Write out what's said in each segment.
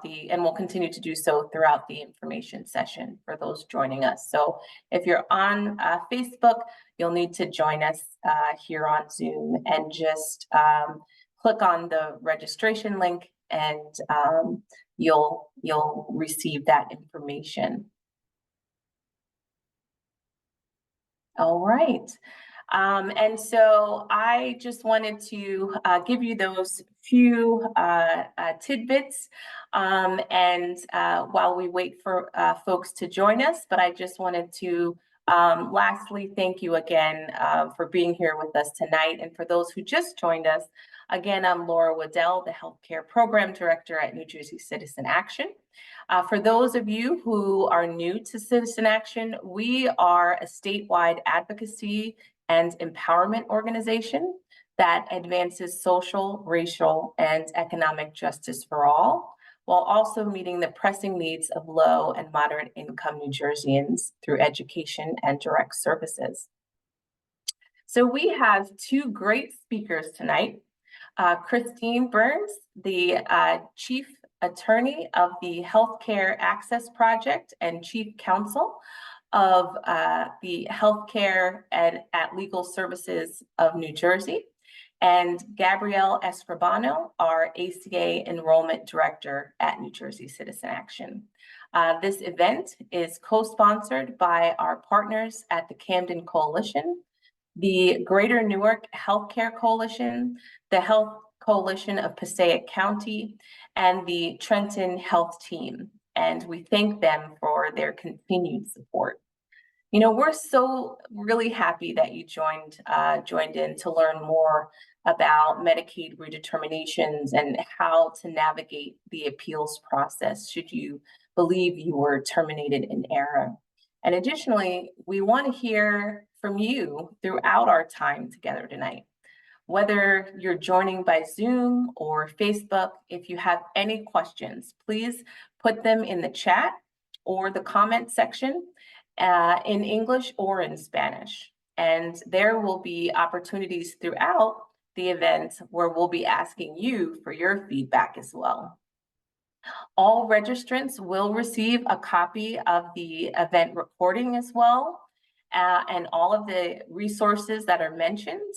and we'll continue to do so throughout the information session for those joining us. So if you're on Facebook, you'll need to join us here on Zoom and just click on the registration link, and you'll receive that information. All right. And so I just wanted to give you those few tidbits and while we wait for folks to join us, but I just wanted to lastly thank you again for being here with us tonight. And for those who just joined us, again, I'm Laura Waddell, the Healthcare Program Director at New Jersey Citizen Action. For those of you who are new to Citizen Action, we are a statewide advocacy and empowerment organization that advances social, racial, and economic justice for all, while also meeting the pressing needs of low and moderate income New Jerseyans through education and direct services. So we have two great speakers tonight. Christine Burns, the Chief Attorney of the Healthcare Access Project and Chief Counsel of the Healthcare at Legal Services of New Jersey, and Gabrielle Escribano, our ACA Enrollment Director at New Jersey Citizen Action. This event is co-sponsored by our partners at the Camden Coalition, the Greater Newark Healthcare Coalition, the Health Coalition of Passaic County, and the Trenton Health Team. And we thank them for their continued support. You know, we're so really happy that you joined in to learn more about Medicaid redeterminations and how to navigate the appeals process should you believe you were terminated in error. And additionally, we want to hear from you throughout our time together tonight. Whether you're joining by Zoom or Facebook, if you have any questions, please put them in the chat or the comment section in English or in Spanish. And there will be opportunities throughout the event where we'll be asking you for your feedback as well. All registrants will receive a copy of the event recording as well, and all of the resources that are mentioned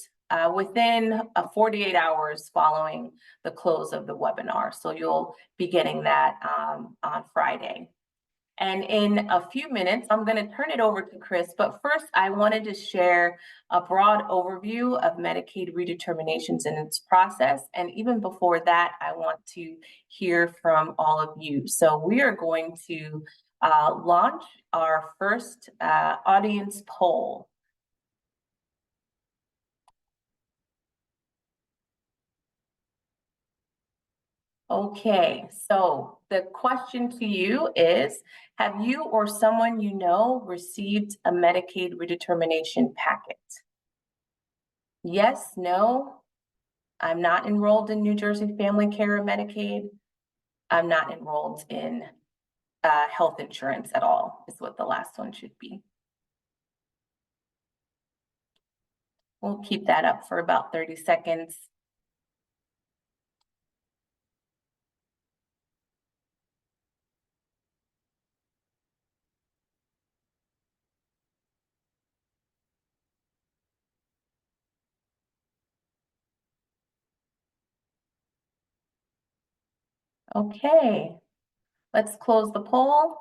within 48 hours following the close of the webinar. So you'll be getting that on Friday. And in a few minutes, I'm going to turn it over to Chris. But first, I wanted to share a broad overview of Medicaid redeterminations and its process. And even before that, I want to hear from all of you. So we are going to launch our first audience poll. Okay, so the question to you is, have you or someone you know received a Medicaid redetermination packet? Yes, no, I'm not enrolled in New Jersey Family Care or Medicaid. I'm not enrolled in health insurance at all, is what the last one should be. We'll keep that up for about 30 seconds. Okay, let's close the poll.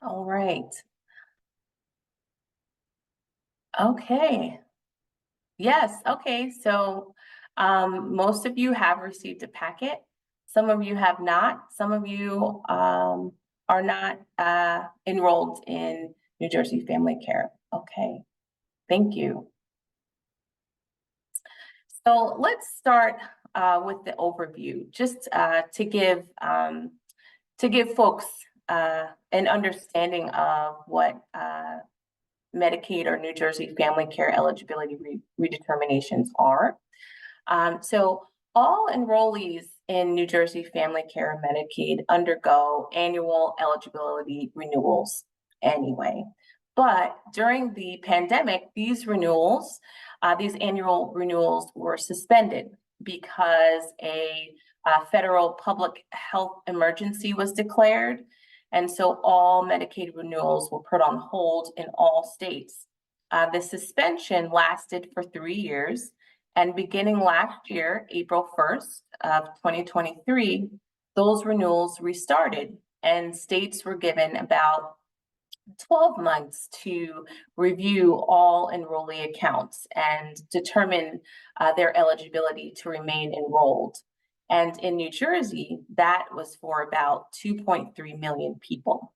All right. Okay. Yes, okay, so most of you have received a packet. Some of you have not. Some of you are not enrolled in New Jersey Family Care. Okay, thank you. So let's start with the overview, just to give folks an understanding of what Medicaid or New Jersey Family Care eligibility redeterminations are. So all enrollees in New Jersey Family Care and Medicaid undergo annual eligibility renewals anyway. But during the pandemic, these annual renewals were suspended. because a federal public health emergency was declared. And so all Medicaid renewals were put on hold in all states. The suspension lasted for 3 years, and beginning last year, April 1st of 2023, those renewals restarted, and states were given about 12 months to review all enrollee accounts and determine their eligibility to remain enrolled. And in New Jersey, that was for about 2.3 million people.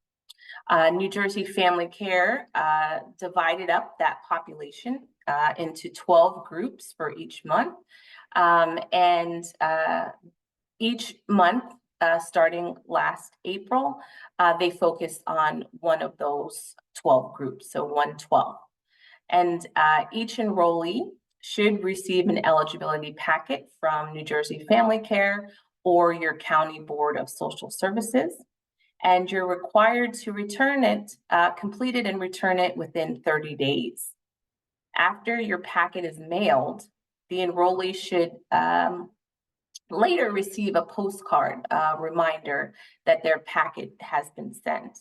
New Jersey Family Care divided up that population into 12 groups for each month. And each month, starting last April, they focused on one of those 12 groups, so 112. And each enrollee should receive an eligibility packet from New Jersey Family Care or your county board of social services. And you're required to return it, complete it and return it within 30 days. After your packet is mailed, the enrollee should later receive a postcard reminder that their packet has been sent.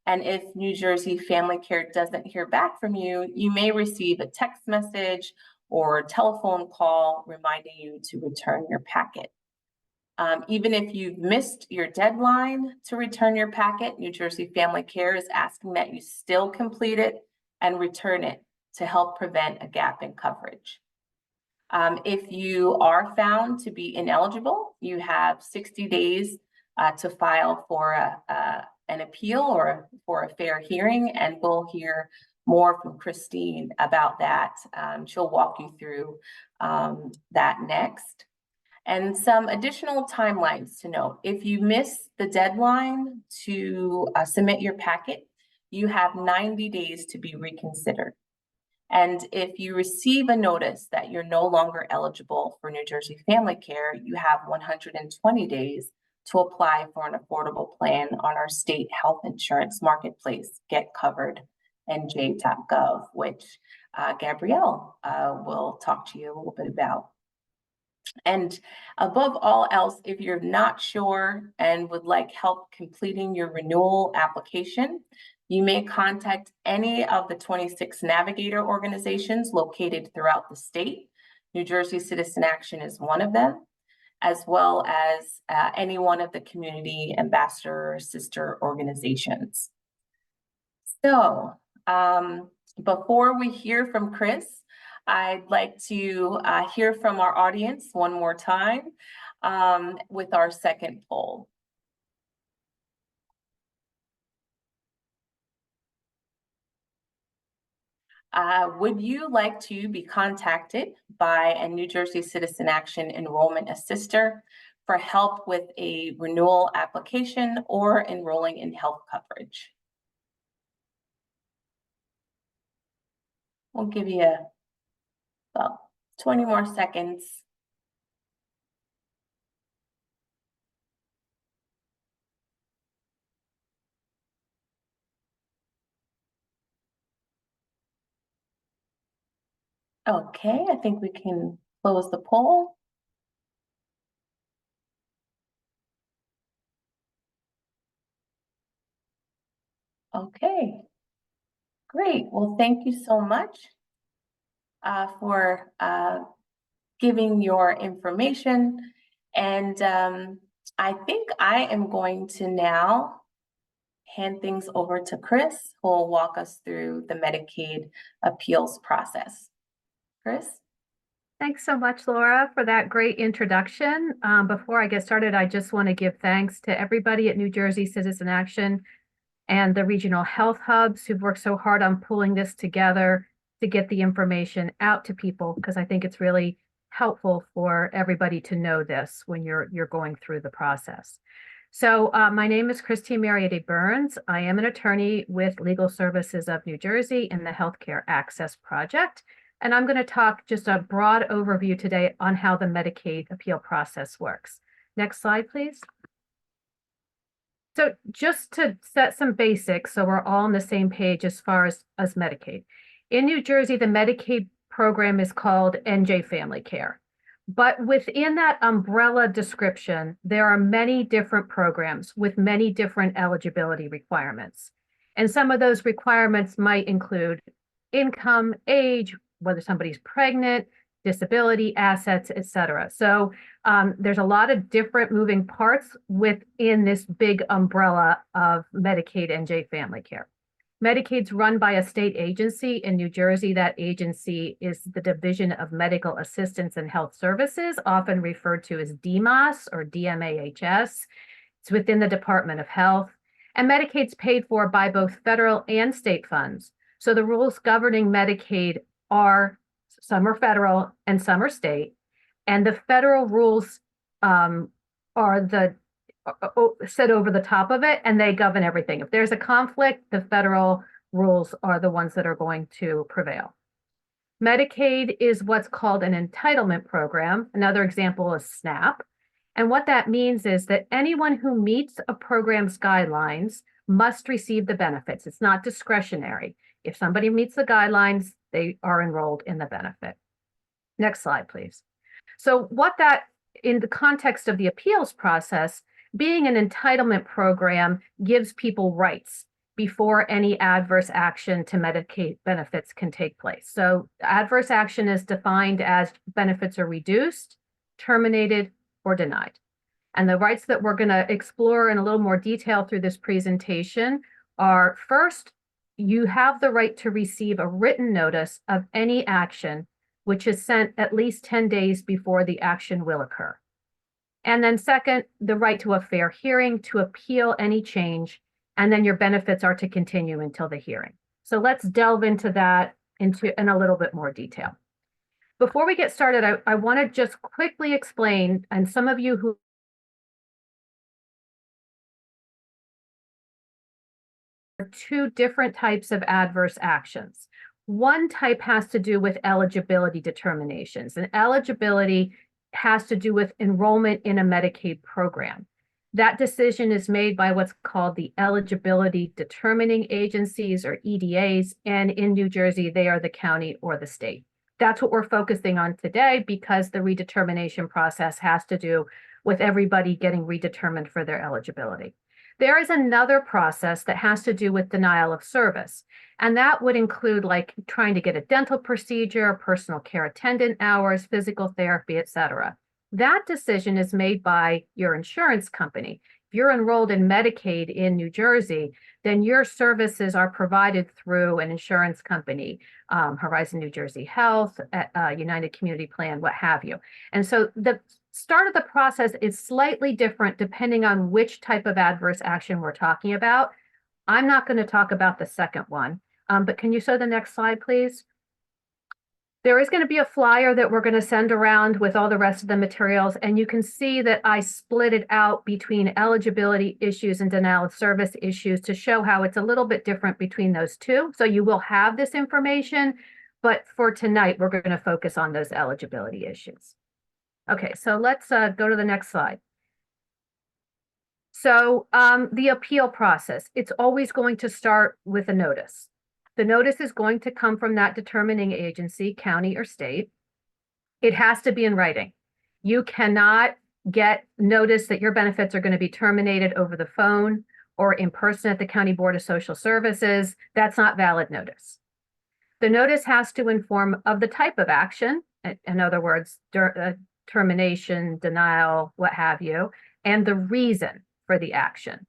And if New Jersey Family Care doesn't hear back from you, you may receive a text message or a telephone call reminding you to return your packet. Even if you've missed your deadline to return your packet, New Jersey Family Care is asking that you still complete it and return it to help prevent a gap in coverage. If you are found to be ineligible, you have 60 days to file for an appeal or for a fair hearing, and we'll hear more from Christine about that. She'll walk you through that next. And some additional timelines to note. If you miss the deadline to submit your packet, you have 90 days to be reconsidered. And if you receive a notice that you're no longer eligible for New Jersey Family Care, you have 120 days to apply for an affordable plan on our state health insurance marketplace, getcoverednj.gov, which Gabrielle will talk to you a little bit about. And above all else, if you're not sure and would like help completing your renewal application, you may contact any of the 26 navigator organizations located throughout the state. New Jersey Citizen Action is one of them, as well as any one of the community ambassador or sister organizations. So before we hear from Chris, I'd like to hear from our audience one more time with our second poll. Would you like to be contacted by a New Jersey Citizen Action enrollment assister for help with a renewal application or enrolling in health coverage? We'll give you about 20 more seconds. Okay, I think we can close the poll. Okay, great. Well, thank you so much for giving your information. And I think I am going to now hand things over to Chris, who will walk us through the Medicaid appeals process. Chris? Thanks so much, Laura, for that great introduction. Before I get started, I just want to give thanks to everybody at New Jersey Citizen Action and the regional health hubs who've worked so hard on pulling this together to get the information out to people, because I think it's really helpful for everybody to know this when you're going through the process. So my name is Christine Marietta Burns. I am an attorney with Legal Services of New Jersey in the Healthcare Access Project. And I'm going to talk just a broad overview today on how the Medicaid appeal process works. Next slide, please. So just to set some basics so we're all on the same page as far as Medicaid. In New Jersey, the Medicaid program is called NJ Family Care. But within that umbrella description, there are many different programs with many different eligibility requirements. And some of those requirements might include income, age, whether somebody's pregnant, disability, assets, et cetera. So there's a lot of different moving parts within this big umbrella of Medicaid and J family care. Medicaid's run by a state agency in New Jersey. That agency is the Division of Medical Assistance and Health Services, often referred to as DMAHS or DMAHS. It's within the Department of Health. And Medicaid's paid for by both federal and state funds. So the rules governing Medicaid are, some are federal and some are state. And the federal rules are the sit over the top of it, and they govern everything. If there's a conflict, the federal rules are the ones that are going to prevail. Medicaid is what's called an entitlement program. Another example is SNAP. And what that means is that anyone who meets a program's guidelines must receive the benefits. It's not discretionary. If somebody meets the guidelines, they are enrolled in the benefit. Next slide, please. So what that, in the context of the appeals process, being an entitlement program gives people rights before any adverse action to Medicaid benefits can take place. So adverse action is defined as benefits are reduced, terminated, or denied. And the rights that we're going to explore in a little more detail through this presentation are, first, you have the right to receive a written notice of any action which is sent at least 10 days before the action will occur. And then second, the right to a fair hearing to appeal any change, and then your benefits are to continue until the hearing. So let's delve into that in a little bit more detail. Before we get started, I want to just quickly explain, and some of you who are two different types of adverse actions. One type has to do with eligibility determinations, and eligibility has to do with enrollment in a Medicaid program. That decision is made by what's called the eligibility determining agencies, or EDAs, and in New Jersey, they are the county or the state. That's what we're focusing on today because the redetermination process has to do with everybody getting redetermined for their eligibility. There is another process that has to do with denial of service. And that would include like trying to get a dental procedure, personal care attendant hours, physical therapy, et cetera. That decision is made by your insurance company. If you're enrolled in Medicaid in New Jersey, then your services are provided through an insurance company, Horizon New Jersey Health, United Community Plan, what have you. And so the start of the process is slightly different depending on which type of adverse action we're talking about. I'm not going to talk about the second one, but can you show the next slide, please? There is going to be a flyer that we're going to send around with all the rest of the materials, and you can see that I split it out between eligibility issues and denial of service issues to show how it's a little bit different between those two. So you will have this information, but for tonight, we're going to focus on those eligibility issues. Okay, so let's go to the next slide. So the appeal process, it's always going to start with a notice. The notice is going to come from that determining agency, county or state. It has to be in writing. You cannot get notice that your benefits are going to be terminated over the phone or in person at the County Board of Social Services. That's not valid notice. The notice has to inform of the type of action, in other words, termination, denial, what have you, and the reason for the action.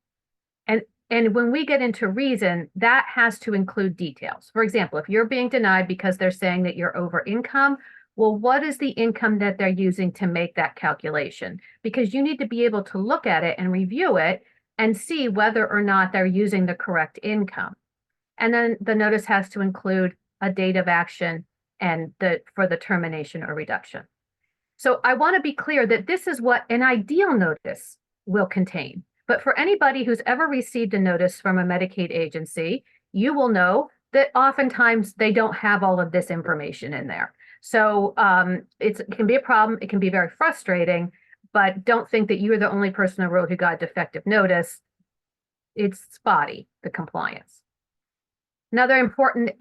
And when we get into reason, that has to include details. For example, if you're being denied because they're saying that you're over income, well, what is the income that they're using to make that calculation? Because you need to be able to look at it and review it and see whether or not they're using the correct income. And then the notice has to include a date of action and for the termination or reduction. So I want to be clear that this is what an ideal notice will contain. But for anybody who's ever received a notice from a Medicaid agency, you will know that oftentimes they don't have all of this information in there. So it can be a problem. It can be very frustrating, but don't think that you're the only person on the road who got defective notice. It's spotty, the compliance. Another important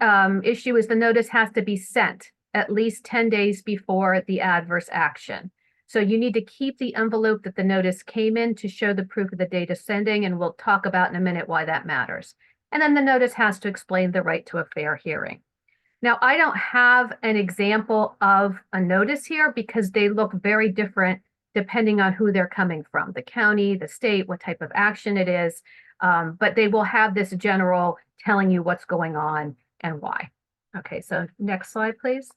issue is the notice has to be sent at least 10 days before the adverse action. So you need to keep the envelope that the notice came in to show the proof of the date of sending, and we'll talk about in a minute why that matters. And then the notice has to explain the right to a fair hearing. Now, I don't have an example of a notice here because they look very different depending on who they're coming from, the county, the state, what type of action it is. But they will have this general telling you what's going on and why. Okay, so next slide, please.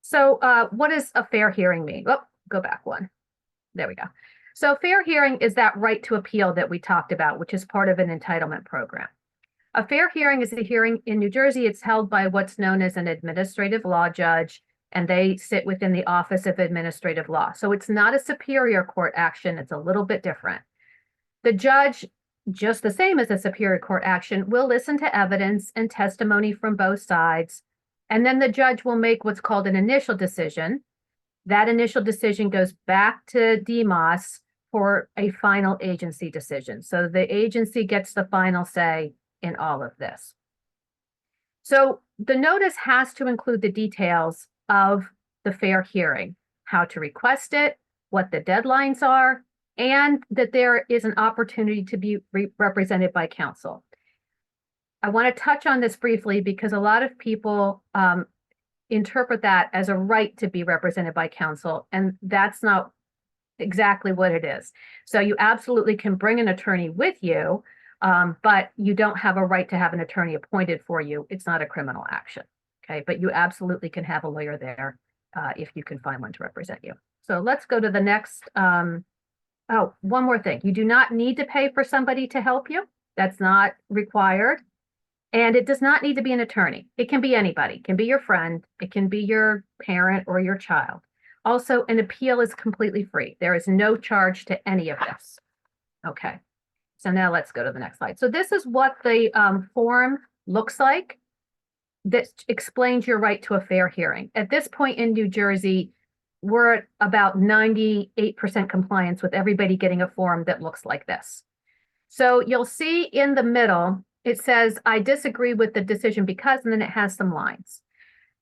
So what does a fair hearing mean? Oh, go back one. There we go. So fair hearing is that right to appeal that we talked about, which is part of an entitlement program. A fair hearing is a hearing in New Jersey. It's held by what's known as an administrative law judge, and they sit within the Office of Administrative Law. So it's not a superior court action. It's a little bit different. The judge, just the same as a superior court action, will listen to evidence and testimony from both sides. And then the judge will make what's called an initial decision. That initial decision goes back to DMOS for a final agency decision. So the agency gets the final say in all of this. So the notice has to include the details of the fair hearing, how to request it, what the deadlines are, and that there is an opportunity to be represented by counsel. I want to touch on this briefly because a lot of people interpret that as a right to be represented by counsel, and that's not exactly what it is. So you absolutely can bring an attorney with you, but you don't have a right to have an attorney appointed for you. It's not a criminal action, okay? But you absolutely can have a lawyer there if you can find one to represent you. So let's go to the next. Oh, one more thing. You do not need to pay for somebody to help you. That's not required. And it does not need to be an attorney. It can be anybody. It can be your friend. It can be your parent or your child. Also, an appeal is completely free. There is no charge to any of this. Okay. So now let's go to the next slide. So this is what the form looks like that explains your right to a fair hearing. At this point in New Jersey, we're at about 98% compliance with everybody getting a form that looks like this. So you'll see in the middle, it says, I disagree with the decision because, and then it has some lines.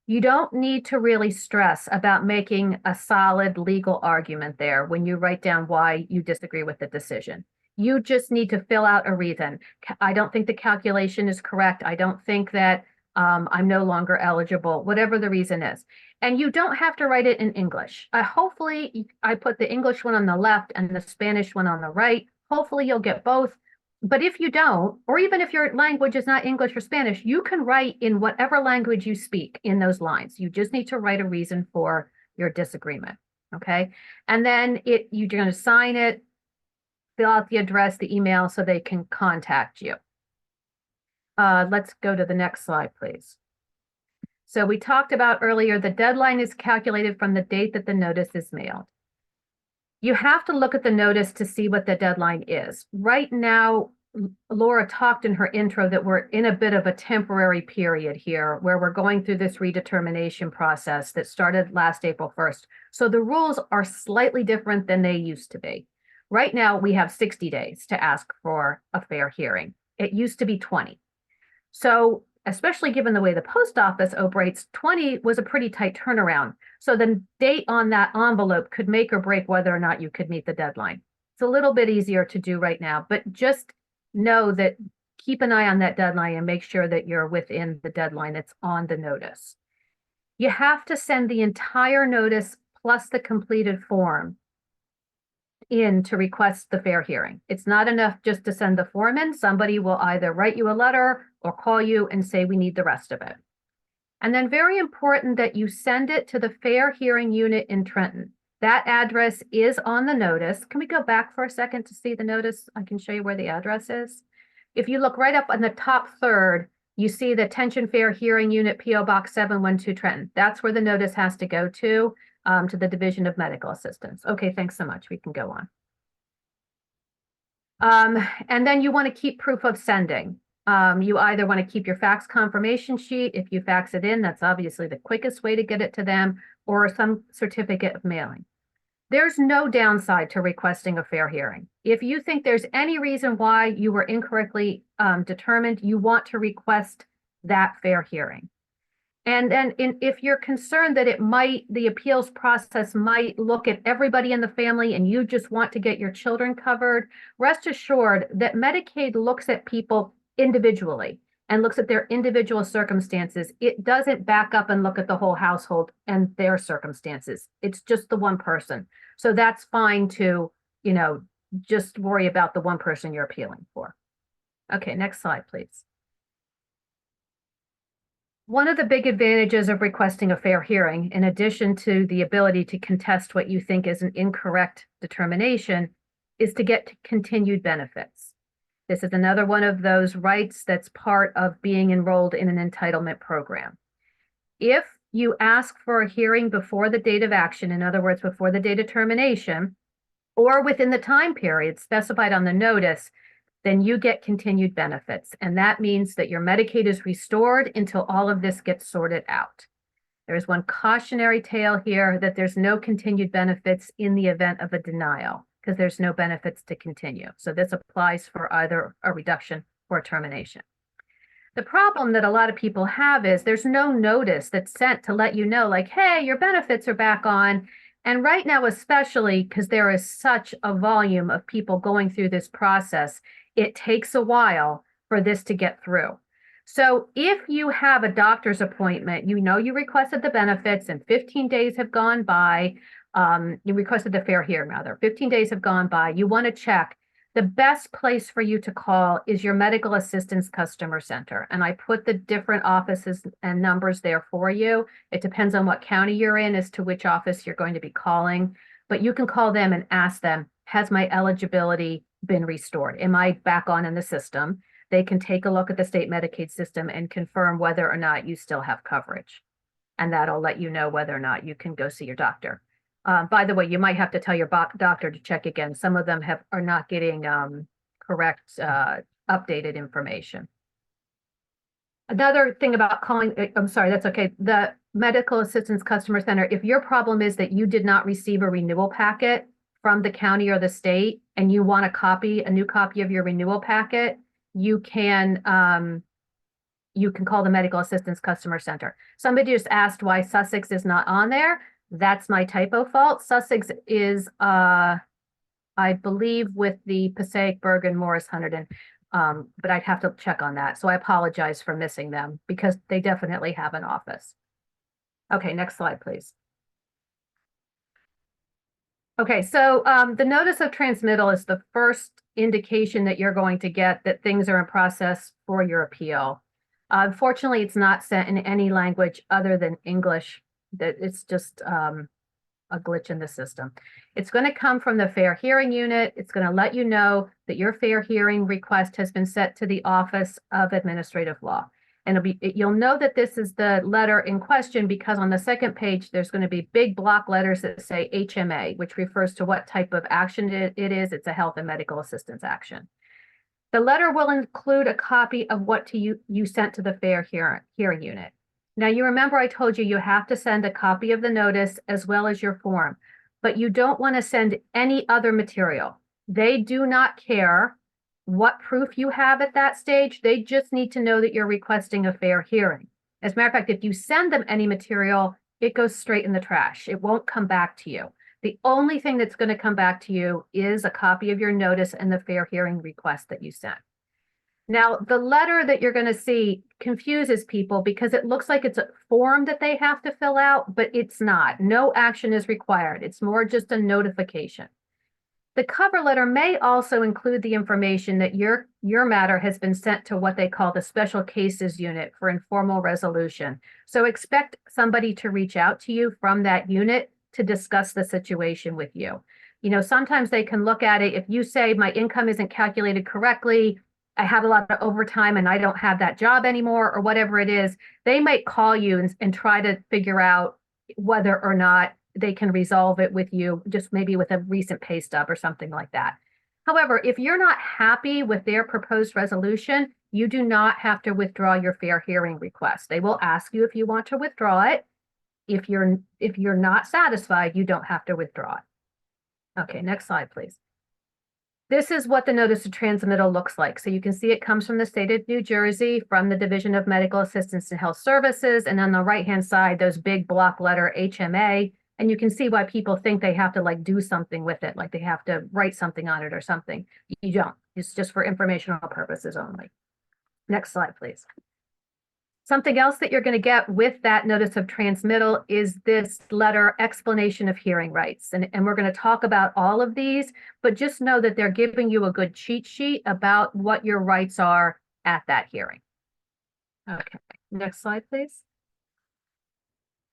You don't need to really stress about making a solid legal argument there when you write down why you disagree with the decision. You just need to fill out a reason. I don't think the calculation is correct. I don't think that I'm no longer eligible, whatever the reason is. And you don't have to write it in English. Hopefully, I put the English one on the left and the Spanish one on the right. Hopefully, you'll get both. But if you don't, or even if your language is not English or Spanish, you can write in whatever language you speak in those lines. You just need to write a reason for your disagreement, okay? And then you're going to sign it, fill out the address, the email, so they can contact you. Let's go to the next slide, please. So we talked about earlier, the deadline is calculated from the date that the notice is mailed. You have to look at the notice to see what the deadline is. Right now, Laura talked in her intro that we're in a bit of a temporary period here where we're going through this redetermination process that started last April 1st. So the rules are slightly different than they used to be. Right now, we have 60 days to ask for a fair hearing. It used to be 20. So especially given the way the post office operates, 20 was a pretty tight turnaround. So the date on that envelope could make or break whether or not you could meet the deadline. It's a little bit easier to do right now, but just know that keep an eye on that deadline and make sure that you're within the deadline that's on the notice. You have to send the entire notice plus the completed form in to request the fair hearing. It's not enough just to send the form in. Somebody will either write you a letter or call you and say, we need the rest of it. And then very important that you send it to the Fair Hearing Unit in Trenton. That address is on the notice. Can we go back for a second to see the notice? I can show you where the address is. If you look right up on the top third, you see the Attention Fair Hearing Unit, P.O. Box 712 Trenton. That's where the notice has to go to the Division of Medical Assistance. Okay, thanks so much. We can go on. And then you want to keep proof of sending. You either want to keep your fax confirmation sheet. If you fax it in, that's obviously the quickest way to get it to them, or some certificate of mailing. There's no downside to requesting a fair hearing. If you think there's any reason why you were incorrectly determined, you want to request that fair hearing. And then if you're concerned that the appeals process might look at everybody in the family and you just want to get your children covered, rest assured that Medicaid looks at people individually and looks at their individual circumstances. It doesn't back up and look at the whole household and their circumstances. It's just the one person. So that's fine to, just worry about the one person you're appealing for. Okay, next slide, please. One of the big advantages of requesting a fair hearing, in addition to the ability to contest what you think is an incorrect determination, is to get continued benefits. This is another one of those rights that's part of being enrolled in an entitlement program. If you ask for a hearing before the date of action, in other words, before the date of termination, or within the time period specified on the notice, then you get continued benefits. And that means that your Medicaid is restored until all of this gets sorted out. There's one cautionary tale here that there's no continued benefits in the event of a denial, because there's no benefits to continue. So this applies for either a reduction or a termination. The problem that a lot of people have is there's no notice that's sent to let you know, like, hey, your benefits are back on. And right now, especially because there is such a volume of people going through this process, it takes a while for this to get through. So if you have a doctor's appointment, you requested the benefits and 15 days have gone by, you requested the fair hearing rather, 15 days have gone by, you want to check, the best place for you to call is your medical assistance customer center. And I put the different offices and numbers there for you. It depends on what county you're in as to which office you're going to be calling, but you can call them and ask them, has my eligibility been restored? Am I back on in the system? They can take a look at the state Medicaid system and confirm whether or not you still have coverage. And that'll let you know whether or not you can go see your doctor. By the way, you might have to tell your doctor to check again. Some of them are not getting correct updated information. Another thing about calling, I'm sorry, that's okay. The Medical Assistance Customer Center, if your problem is that you did not receive a renewal packet from the county or the state and you want a new copy of your renewal packet, you can call the Medical Assistance Customer Center. Somebody just asked why Sussex is not on there. That's my typo fault. Sussex is, I believe, with the Passaic, Bergen, Morris, Hunterdon, but I'd have to check on that. So I apologize for missing them because they definitely have an office. Okay, next slide, please. Okay, so the notice of transmittal is the first indication that you're going to get that things are in process for your appeal. Unfortunately, it's not sent in any language other than English. That it's just a glitch in the system. It's going to come from the Fair Hearing Unit. It's going to let you know that your fair hearing request has been sent to the Office of Administrative Law. And you'll know that this is the letter in question because on the second page, there's going to be big block letters that say HMA, which refers to what type of action it is. It's a health and medical assistance action. The letter will include a copy of what you sent to the Fair Hearing Unit. Now, you remember I told you have to send a copy of the notice as well as your form, but you don't want to send any other material. They do not care what proof you have at that stage. They just need to know that you're requesting a fair hearing. As a matter of fact, if you send them any material, it goes straight in the trash. It won't come back to you. The only thing that's going to come back to you is a copy of your notice and the fair hearing request that you sent. Now, the letter that you're going to see confuses people because it looks like it's a form that they have to fill out, but it's not. No action is required. It's more just a notification. The cover letter may also include the information that your matter has been sent to what they call the Special Cases Unit for informal resolution. So expect somebody to reach out to you from that unit to discuss the situation with you. Sometimes they can look at it. If you say my income isn't calculated correctly, I have a lot of overtime and I don't have that job anymore or whatever it is, they might call you and try to figure out whether or not they can resolve it with you, just maybe with a recent pay stub or something like that. However, if you're not happy with their proposed resolution, you do not have to withdraw your fair hearing request. They will ask you if you want to withdraw it. If you're not satisfied, you don't have to withdraw it. Okay, next slide, please. This is what the notice of transmittal looks like. So you can see it comes from the state of New Jersey, from the Division of Medical Assistance and Health Services. And on the right-hand side, those big block letter HMA. And you can see why people think they have to like do something with it, like they have to write something on it or something. You don't. It's just for informational purposes only. Next slide, please. Something else that you're going to get with that notice of transmittal is this letter explanation of hearing rights. And we're going to talk about all of these, but just know that they're giving you a good cheat sheet about what your rights are at that hearing. Okay, next slide, please.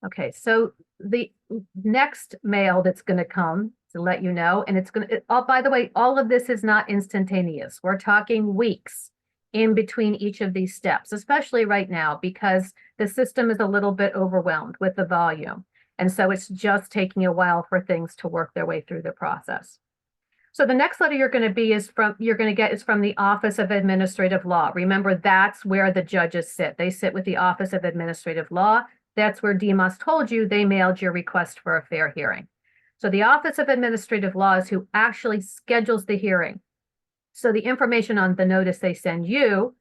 Okay, so the next mail that's going to come to let you know, and it's going to, oh, by the way, all of this is not instantaneous. We're talking weeks in between each of these steps, especially right now, because the system is a little bit overwhelmed with the volume. And so it's just taking a while for things to work their way through the process. So the next letter you're going to get is from the Office of Administrative Law. Remember, that's where the judges sit. They sit with the Office of Administrative Law. That's where DMOS told you they mailed your request for a fair hearing. So the Office of Administrative Law is who actually schedules the hearing. So the information on the notice they send you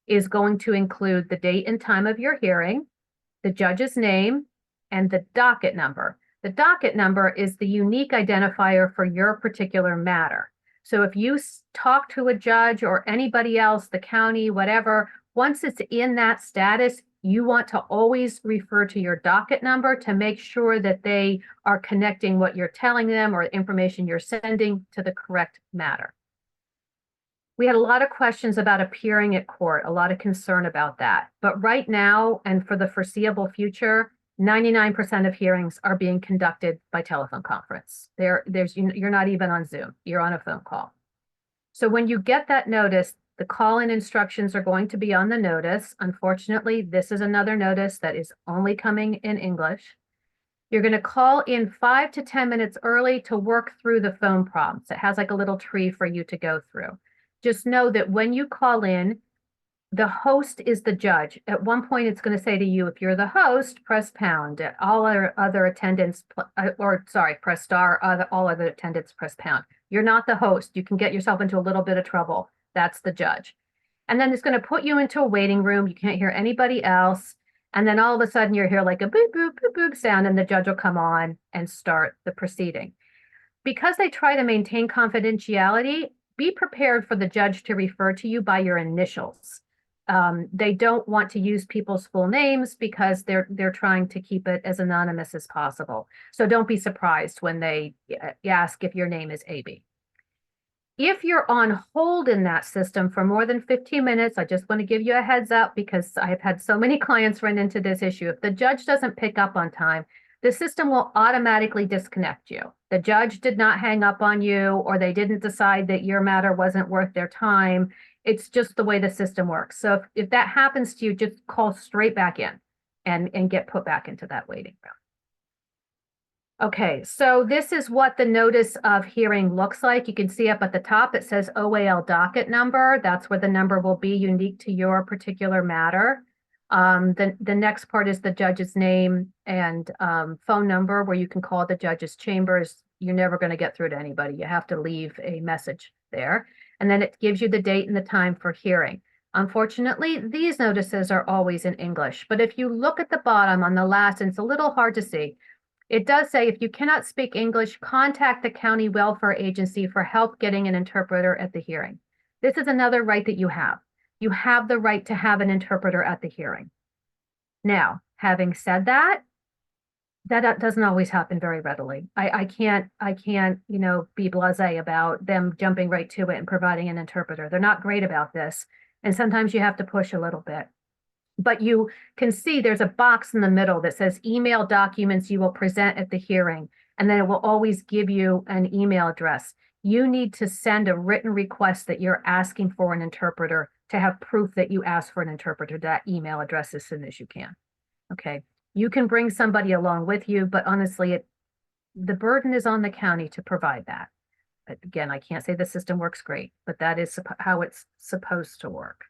is going to include the date and time of your hearing, the judge's name, and the docket number. The docket number is the unique identifier for your particular matter. So if you talk to a judge or anybody else, the county, whatever, once it's in that status, you want to always refer to your docket number to make sure that they are connecting what you're telling them or information you're sending to the correct matter. We had a lot of questions about appearing at court, a lot of concern about that. But right now, and for the foreseeable future, 99% of hearings are being conducted by telephone conference. You're not even on Zoom, you're on a phone call. So when you get that notice, the call-in instructions are going to be on the notice. Unfortunately, this is another notice that is only coming in English. You're going to call in 5 to 10 minutes early to work through the phone prompts. It has like a little tree for you to go through. Just know that when you call in, the host is the judge. At one point, it's going to say to you, if you're the host, press pound. All other attendants, press star. All other attendants, press pound. You're not the host. You can get yourself into a little bit of trouble. That's the judge. And then it's going to put you into a waiting room. You can't hear anybody else. And then all of a sudden, you hear like a boop, boop, boop, boop sound, and the judge will come on and start the proceeding. Because they try to maintain confidentiality, be prepared for the judge to refer to you by your initials. They don't want to use people's full names because they're trying to keep it as anonymous as possible. So don't be surprised when they ask if your name is AB. If you're on hold in that system for more than 15 minutes, I just want to give you a heads up because I've had so many clients run into this issue. If the judge doesn't pick up on time, the system will automatically disconnect you. The judge did not hang up on you, or they didn't decide that your matter wasn't worth their time. It's just the way the system works. So if that happens to you, just call straight back in and get put back into that waiting room. Okay, so this is what the notice of hearing looks like. You can see up at the top, it says OAL docket number. That's where the number will be unique to your particular matter. The next part is the judge's name and phone number where you can call the judge's chambers. You're never going to get through to anybody. You have to leave a message there. And then it gives you the date and the time for hearing. Unfortunately, these notices are always in English. But if you look at the bottom on the last, and it's a little hard to see, it does say if you cannot speak English, contact the county welfare agency for help getting an interpreter at the hearing. This is another right that you have. You have the right to have an interpreter at the hearing. Now, having said that, that doesn't always happen very readily. I can't, be blasé about them jumping right to it and providing an interpreter. They're not great about this. And sometimes you have to push a little bit. But you can see there's a box in the middle that says email documents you will present at the hearing. And then it will always give you an email address. You need to send a written request that you're asking for an interpreter to have proof that you asked for an interpreter to that email address as soon as you can. Okay. You can bring somebody along with you, but honestly, the burden is on the county to provide that. But again, I can't say the system works great, but that is how it's supposed to work.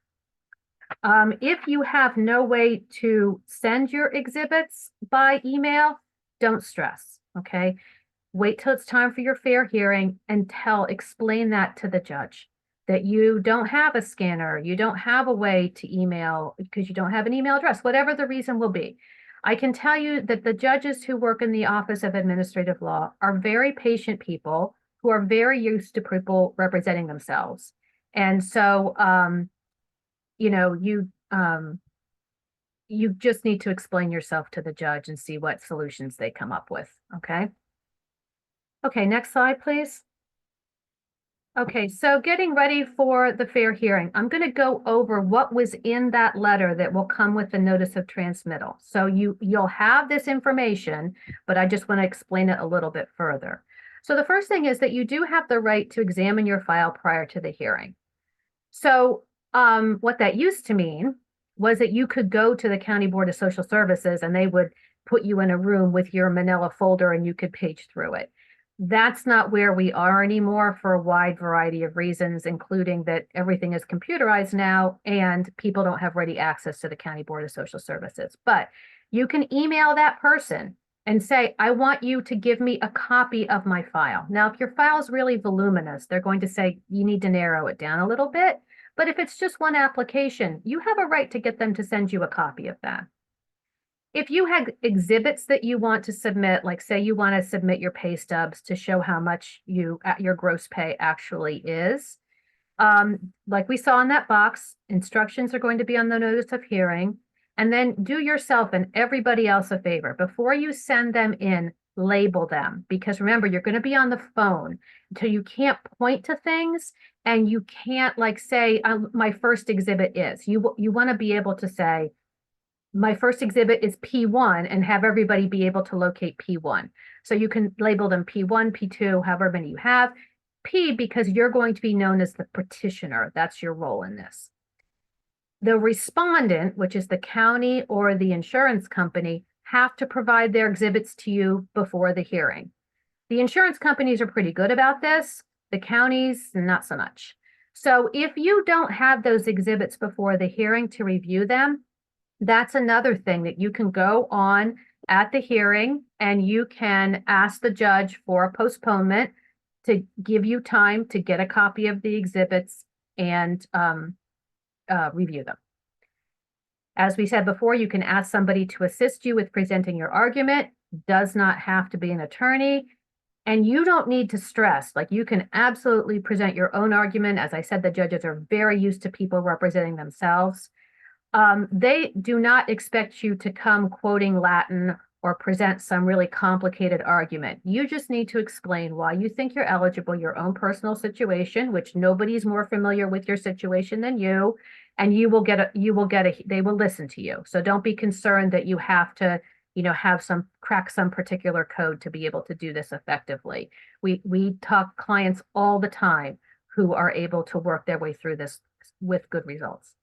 If you have no way to send your exhibits by email, don't stress, okay? wait till it's time for your fair hearing and explain that to the judge, that you don't have a scanner, you don't have a way to email because you don't have an email address, whatever the reason will be. I can tell you that the judges who work in the Office of Administrative Law are very patient people who are very used to people representing themselves. And so, you know, you just need to explain yourself to the judge and see what solutions they come up with, okay? Okay, next slide, please. Okay, so getting ready for the fair hearing, I'm going to go over what was in that letter that will come with the notice of transmittal. So you'll have this information, but I just want to explain it a little bit further. So the first thing is that you do have the right to examine your file prior to the hearing. So what that used to mean was that you could go to the County Board of Social Services and they would put you in a room with your manila folder and you could page through it. That's not where we are anymore for a wide variety of reasons, including that everything is computerized now and people don't have ready access to the County Board of Social Services. But you can email that person and say, I want you to give me a copy of my file. Now, if your file is really voluminous, they're going to say you need to narrow it down a little bit. But if it's just one application, you have a right to get them to send you a copy of that. If you had exhibits that you want to submit, like say you want to submit your pay stubs to show how much your gross pay actually is, like we saw in that box, instructions are going to be on the notice of hearing. And then do yourself and everybody else a favor. Before you send them in, label them. Because remember, you're going to be on the phone, so you can't point to things and you can't like say, my first exhibit is. You want to be able to say, my first exhibit is P1 and have everybody be able to locate P1. So you can label them P1, P2, however many you have. P, because you're going to be known as the petitioner. That's your role in this. The respondent, which is the county or the insurance company, have to provide their exhibits to you before the hearing. The insurance companies are pretty good about this. The counties, not so much. So if you don't have those exhibits before the hearing to review them, that's another thing that you can go on at the hearing and you can ask the judge for a postponement to give you time to get a copy of the exhibits and review them. As we said before, you can ask somebody to assist you with presenting your argument. Does not have to be an attorney. And you don't need to stress, like you can absolutely present your own argument. As I said, the judges are very used to people representing themselves. They do not expect you to come quoting Latin or present some really complicated argument. You just need to explain why you think you're eligible, your own personal situation, which nobody's more familiar with your situation than you, and they will listen to you. So don't be concerned that you have to, crack some particular code to be able to do this effectively. We talk clients all the time who are able to work their way through this with good results.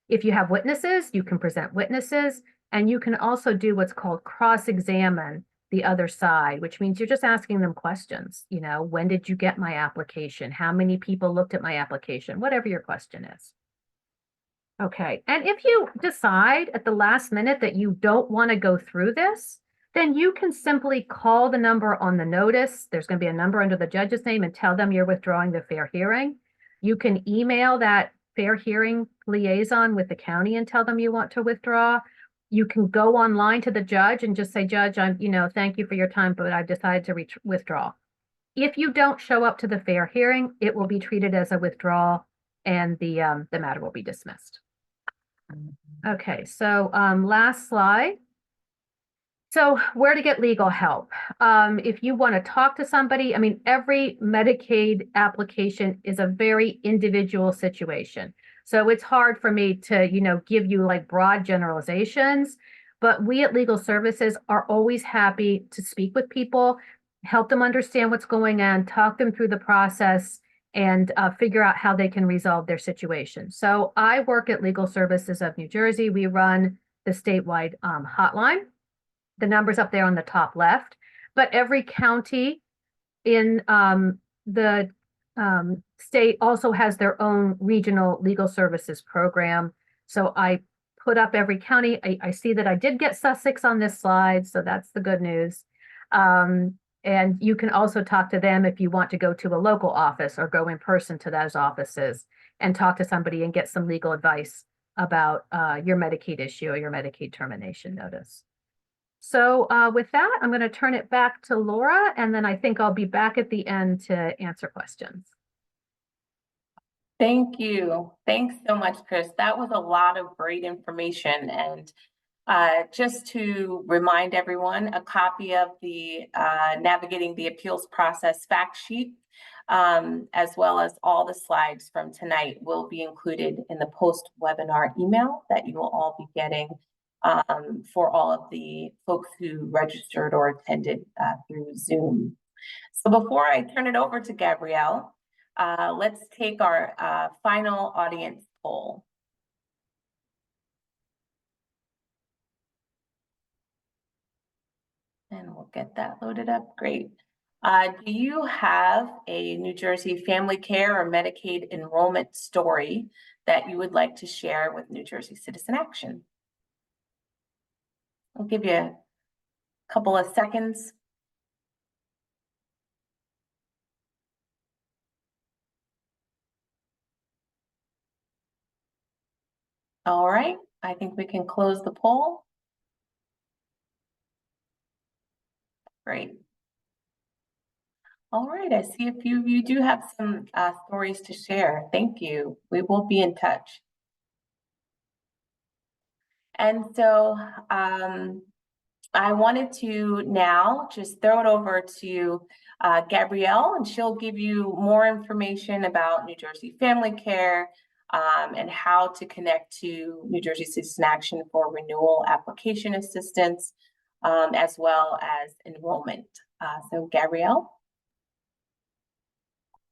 If you have witnesses, you can present witnesses, and you can also do what's called cross-examine the other side, which means you're just asking them questions. When did you get my application? How many people looked at my application? Whatever your question is. Okay, and if you decide at the last minute that you don't want to go through this, then you can simply call the number on the notice. There's going to be a number under the judge's name and tell them you're withdrawing the fair hearing. You can email that fair hearing liaison with the county and tell them you want to withdraw. You can go online to the judge and just say, Judge, thank you for your time, but I've decided to withdraw. If you don't show up to the fair hearing, it will be treated as a withdrawal and the matter will be dismissed. Okay, so last slide. So where to get legal help? If you want to talk to somebody, every Medicaid application is a very individual situation. So it's hard for me to, give you like broad generalizations, but we at Legal Services are always happy to speak with people, help them understand what's going on, talk them through the process, and figure out how they can resolve their situation. So I work at Legal Services of New Jersey. We run the statewide hotline. The number's up there on the top left, but every county in the state also has their own regional legal services program. So I put up every county. I see that I did get Sussex on this slide, so that's the good news. And you can also talk to them if you want to go to a local office or go in person to those offices and talk to somebody and get some legal advice about your Medicaid issue or your Medicaid termination notice. So with that, I'm going to turn it back to Laura, and then I think I'll be back at the end to answer questions. Thank you. Thanks so much, Chris. That was a lot of great information. And just to remind everyone, a copy of the Navigating the Appeals Process fact sheet, as well as all the slides from tonight, will be included in the post-webinar email that you will all be getting for all of the folks who registered or attended through Zoom. So before I turn it over to Gabrielle, let's take our final audience poll. And we'll get that loaded up. Great. Do you have a New Jersey family care or Medicaid enrollment story that you would like to share with New Jersey Citizen Action? I'll give you a couple of seconds. All right, I think we can close the poll. Great. All right, I see a few of you do have some stories to share. Thank you. We will be in touch. And so I wanted to now just throw it over to Gabrielle, and she'll give you more information about New Jersey Family Care and how to connect to New Jersey Citizen Action for renewal application assistance, as well as enrollment. So Gabrielle.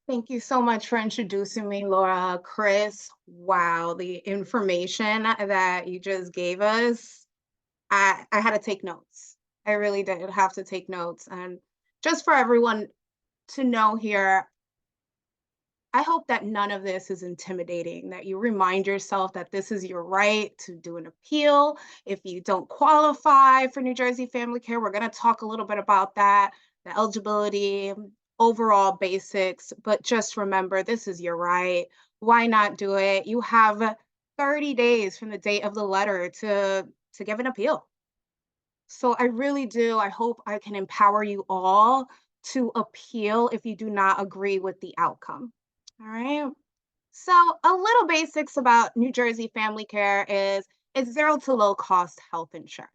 Thank you so much for introducing me, Laura. Chris, wow, the information that you just gave us, I had to take notes. I really did have to take notes. And just for everyone to know here, I hope that none of this is intimidating, that you remind yourself that this is your right to do an appeal. If you don't qualify for New Jersey Family Care, we're going to talk a little bit about that, the eligibility, overall basics, but just remember, this is your right. Why not do it? You have 30 days from the date of the letter to give an appeal. So I really do. I hope I can empower you all to appeal if you do not agree with the outcome. All right. So a little basics about New Jersey Family Care is it's zero to low cost health insurance.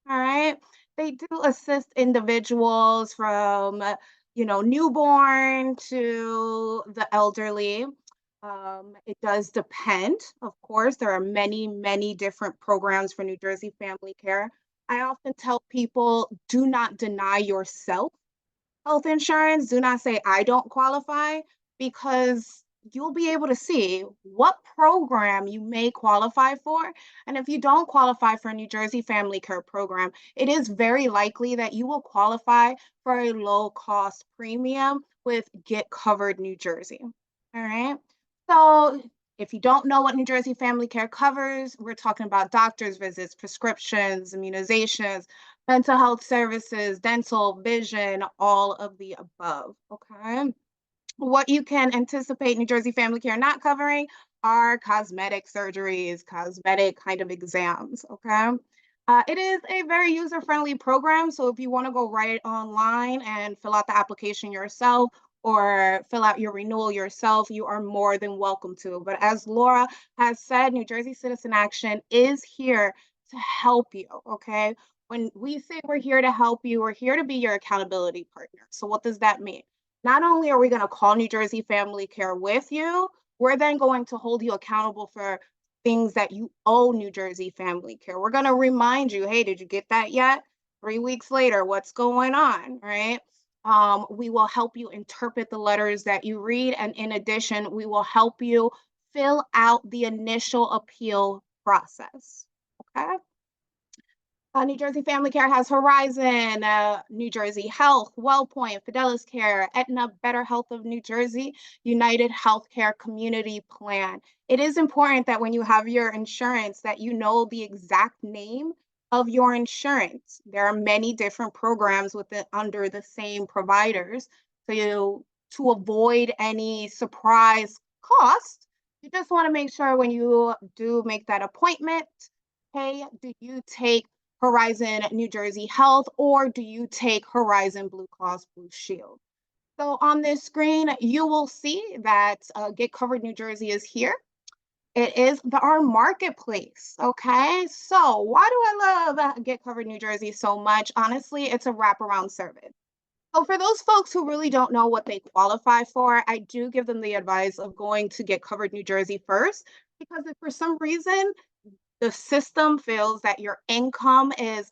All right. They do assist individuals from, newborn to the elderly. It does depend, of course. There are many, many different programs for New Jersey Family Care. I often tell people do not deny yourself health insurance. Do not say, I don't qualify, because you'll be able to see what program you may qualify for. And if you don't qualify for a New Jersey Family Care program, it is very likely that you will qualify for a low cost premium with Get Covered New Jersey. All right. So if you don't know what New Jersey Family Care covers, we're talking about doctor's visits, prescriptions, immunizations, mental health services, dental, vision, all of the above. Okay. What you can anticipate New Jersey Family Care not covering are cosmetic surgeries, cosmetic kind of exams. Okay. It is a very user-friendly program. So if you want to go right online and fill out the application yourself or fill out your renewal yourself, you are more than welcome to. But as Laura has said, New Jersey Citizen Action is here to help you. Okay. When we say we're here to help you, we're here to be your accountability partner. So what does that mean? Not only are we going to call New Jersey Family Care with you, we're then going to hold you accountable for things that you owe New Jersey Family Care. We're going to remind you, hey, did you get that yet? 3 weeks later, what's going on, right? We will help you interpret the letters that you read. And in addition, we will help you fill out the initial appeal process, okay? New Jersey Family Care has Horizon, New Jersey Health, WellPoint, Fidelis Care, Aetna, Better Health of New Jersey, United Healthcare Community Plan. It is important that when you have your insurance that you know the exact name of your insurance. There are many different programs under the same providers. So to avoid any surprise cost, you just want to make sure when you do make that appointment, hey, do you take Horizon New Jersey Health or do you take Horizon Blue Cross Blue Shield? So on this screen, you will see that Get Covered New Jersey is here. It is our marketplace. Okay. So why do I love Get Covered New Jersey so much? Honestly, it's a wraparound service. So for those folks who really don't know what they qualify for, I do give them the advice of going to Get Covered New Jersey first, because if for some reason the system feels that your income is,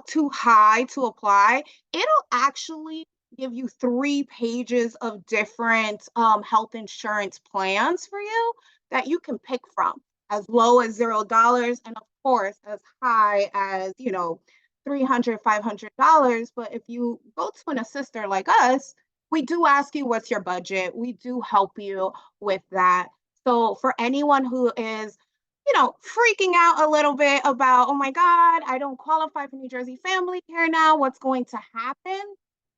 too high to apply, it'll actually give you 3 pages of different health insurance plans for you that you can pick from, as low as $0, and of course as high as 300, $500. But if you go to an assister like us, we do ask you what's your budget. We do help you with that. So for anyone who is freaking out a little bit about, oh my God, I don't qualify for New Jersey Family Care now. What's going to happen?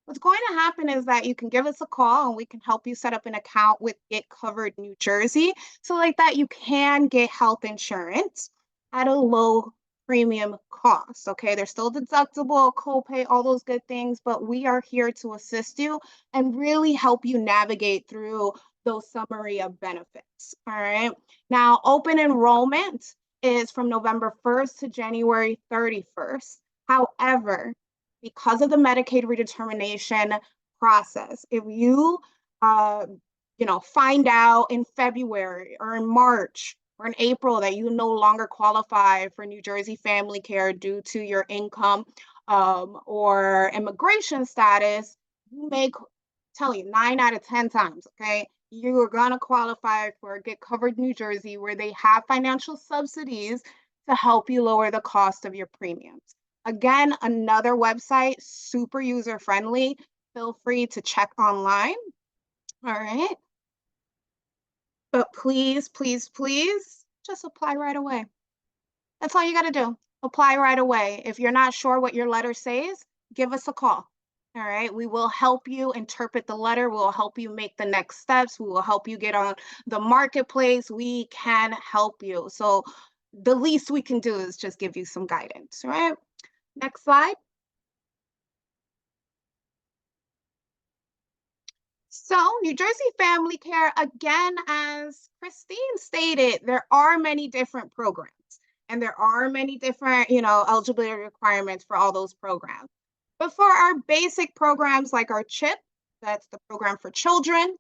What's going to happen is that you can give us a call and we can help you set up an account with Get Covered New Jersey. So, like that, you can get health insurance at a low premium cost. Okay. There's still deductible, copay, all those good things, but we are here to assist you and really help you navigate through those summary of benefits. All right. Now, open enrollment is from November 1st to January 31st. However, because of the Medicaid redetermination process, if you, find out in February or in March or in April that you no longer qualify for New Jersey Family Care due to your income or immigration status, you may tell you 9 out of 10 times, okay, you are going to qualify for Get Covered New Jersey, where they have financial subsidies to help you lower the cost of your premiums. Again, another website, super user friendly. Feel free to check online. All right. But please, please, please just apply right away. That's all you got to do. Apply right away. If you're not sure what your letter says, give us a call. All right. We will help you interpret the letter. We'll help you make the next steps. We will help you get on the marketplace. We can help you. So the least we can do is just give you some guidance. All right. Next slide. So New Jersey Family Care, again, as Christine stated, there are many different programs and there are many different, eligibility requirements for all those programs. But for our basic programs like our CHIP, that's the program for children,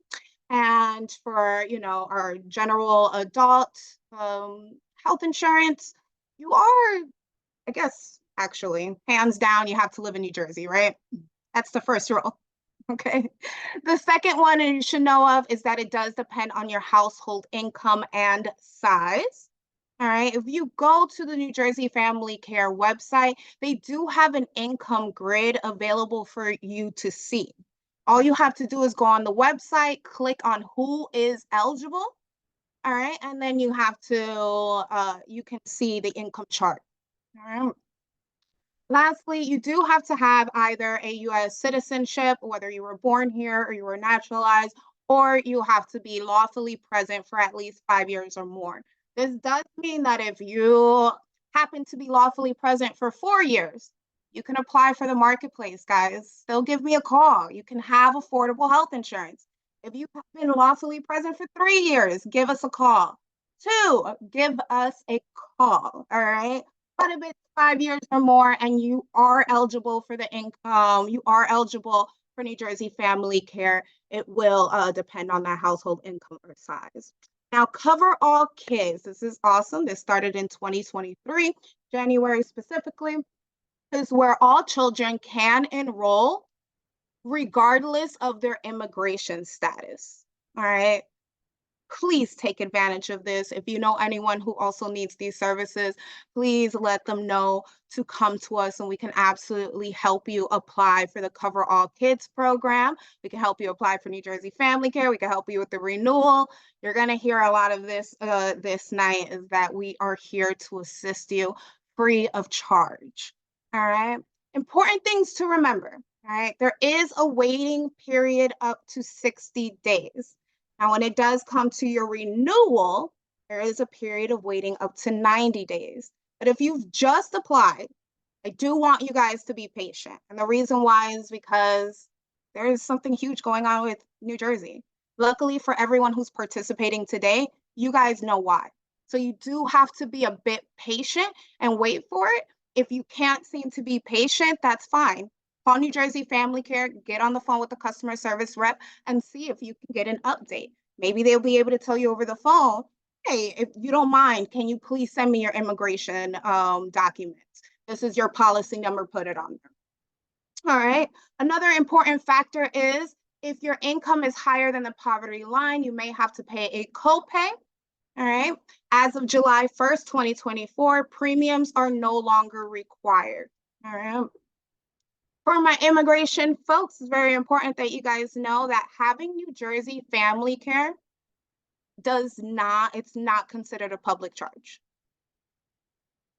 and for, our general adult health insurance, you are, I guess, actually, hands down, you have to live in New Jersey, right? That's the first rule. Okay. The second one you should know of is that it does depend on your household income and size. All right. If you go to the New Jersey Family Care website, they do have an income grid available for you to see. All you have to do is go on the website, click on who is eligible. All right. And then you have to, you can see the income chart. All right. Lastly, you do have to have either a U.S. citizenship, whether you were born here or you were naturalized, or you have to be lawfully present for at least 5 years or more. This does mean that if you happen to be lawfully present for 4 years, you can apply for the marketplace, guys. Still give me a call. You can have affordable health insurance. If you have been lawfully present for 3 years, give us a call. 2, give us a call. All right. But if it's 5 years or more and you are eligible for the income, you are eligible for New Jersey Family Care, it will depend on that household income or size. Now, Cover All Kids. This is awesome. This started in 2023, January specifically, is where all children can enroll regardless of their immigration status. All right. Please take advantage of this. If you know anyone who also needs these services, please let them know to come to us and we can absolutely help you apply for the Cover All Kids program. We can help you apply for New Jersey Family Care. We can help you with the renewal. You're going to hear a lot of this this night, is that we are here to assist you free of charge. All right. Important things to remember. All right. There is a waiting period up to 60 days. Now, when it does come to your renewal, there is a period of waiting up to 90 days. But if you've just applied, I do want you guys to be patient. And the reason why is because there is something huge going on with New Jersey. Luckily for everyone who's participating today, you guys know why. So you do have to be a bit patient and wait for it. If you can't seem to be patient, that's fine. Call New Jersey Family Care, get on the phone with the customer service rep and see if you can get an update. Maybe they'll be able to tell you over the phone, hey, if you don't mind, can you please send me your immigration documents? This is your policy number, put it on there. All right. Another important factor is if your income is higher than the poverty line, you may have to pay a copay. All right. As of July 1st, 2024, premiums are no longer required. All right. For my immigration folks, it's very important that you guys know that having New Jersey Family Care it's not considered a public charge.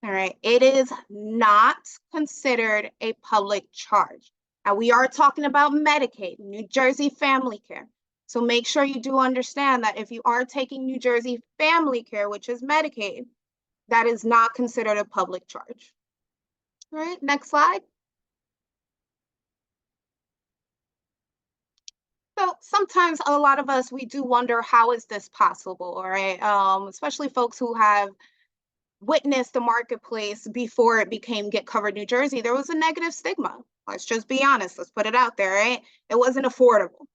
All right, it is not considered a public charge. And we are talking about Medicaid, New Jersey Family Care. So make sure you do understand that if you are taking New Jersey Family Care, which is Medicaid, that is not considered a public charge. All right, next slide. So sometimes a lot of us, we do wonder, how is this possible, all right? Especially folks who have witnessed the marketplace before it became Get Covered New Jersey. There was a negative stigma. Let's just be honest. Let's put it out there, right? It wasn't affordable.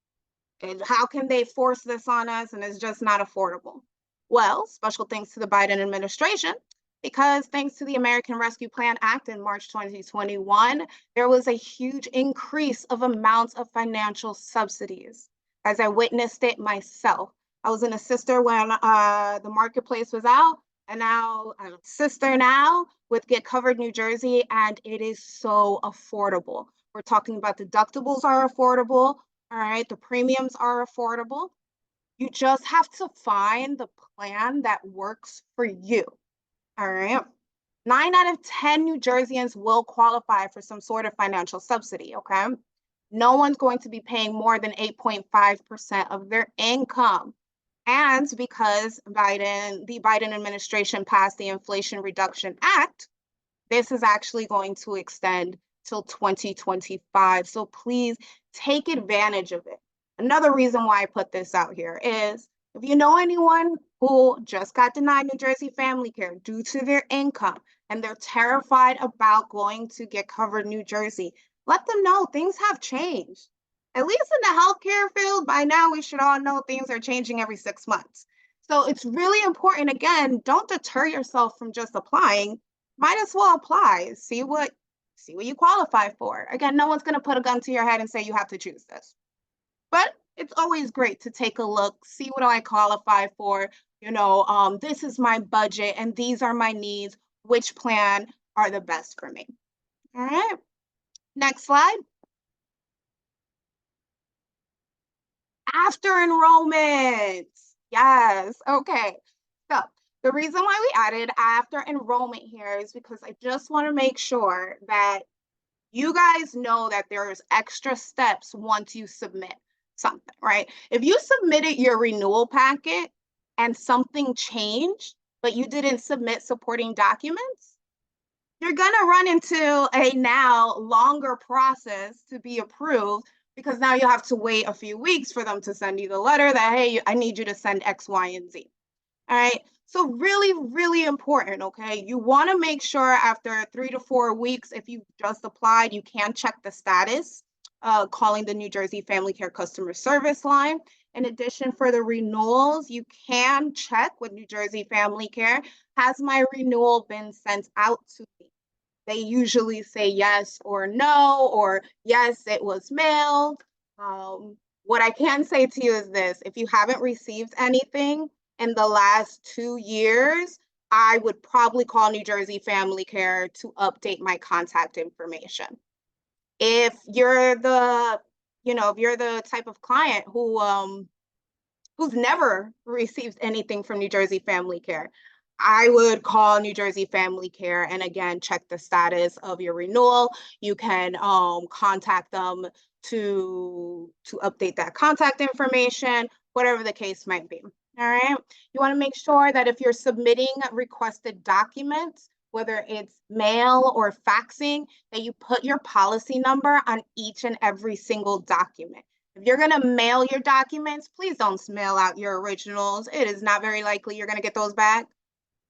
And how can they force this on us and it's just not affordable? Well, special thanks to the Biden administration, because thanks to the American Rescue Plan Act in March 2021, there was a huge increase of amounts of financial subsidies. As I witnessed it myself, I was an assister when the marketplace was out, and now I'm a sister now with Get Covered New Jersey, and it is so affordable. We're talking about deductibles are affordable. All right, the premiums are affordable. You just have to find the plan that works for you. All right. 9 out of 10 New Jerseyans will qualify for some sort of financial subsidy. Okay. No one's going to be paying more than 8.5% of their income. And because the Biden administration passed the Inflation Reduction Act, this is actually going to extend till 2025. So please take advantage of it. Another reason why I put this out here is if you know anyone who just got denied New Jersey Family Care due to their income and they're terrified about going to Get Covered New Jersey, let them know things have changed. At least in the healthcare field, by now we should all know things are changing every 6 months. So it's really important, again, don't deter yourself from just applying. Might as well apply, see what you qualify for. Again, no one's going to put a gun to your head and say you have to choose this. But it's always great to take a look, see what I qualify for. This is my budget and these are my needs. Which plan are the best for me? All right. Next slide. After enrollment. Yes. Okay. So the reason why we added after enrollment here is because I just want to make sure that you guys know that there's extra steps once you submit something, right? If you submitted your renewal packet and something changed, but you didn't submit supporting documents, you're going to run into a now longer process to be approved, because now you have to wait a few weeks for them to send you the letter that, hey, I need you to send X, Y, and Z. All right. So really, really important. Okay. You want to make sure after 3 to 4 weeks, if you just applied, you can check the status, calling the New Jersey Family Care customer service line. In addition, for the renewals, you can check with New Jersey Family Care. Has my renewal been sent out to me? They usually say yes or no, or yes, it was mailed. What I can say to you is this: if you haven't received anything in the last 2 years, I would probably call New Jersey Family Care to update my contact information. If you're the type of client who's never received anything from New Jersey Family Care, I would call New Jersey Family Care and again, check the status of your renewal. You can contact them to update that contact information, whatever the case might be. All right. You want to make sure that if you're submitting requested documents, whether it's mail or faxing, that you put your policy number on each and every single document. If you're going to mail your documents, please don't mail out your originals. It is not very likely you're going to get those back.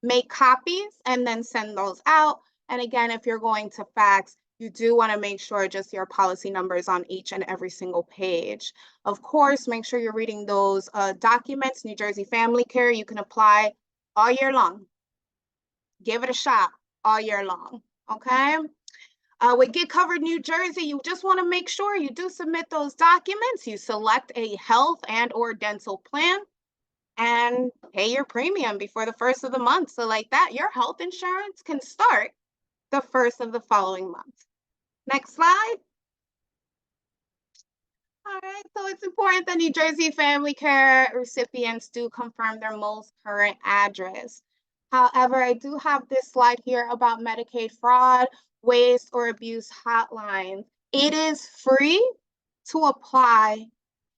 Make copies and then send those out. And again, if you're going to fax, you do want to make sure just your policy numbers on each and every single page. Of course, make sure you're reading those documents. New Jersey Family Care, you can apply all year long. Give it a shot all year long, okay? With Get Covered New Jersey, you just want to make sure you do submit those documents. You select a health and or dental plan and pay your premium before the first of the month. So like that, your health insurance can start the first of the following month. Next slide. All right, so it's important that New Jersey Family Care recipients do confirm their most current address. However, I do have this slide here about Medicaid fraud, waste, or abuse hotlines. It is free to apply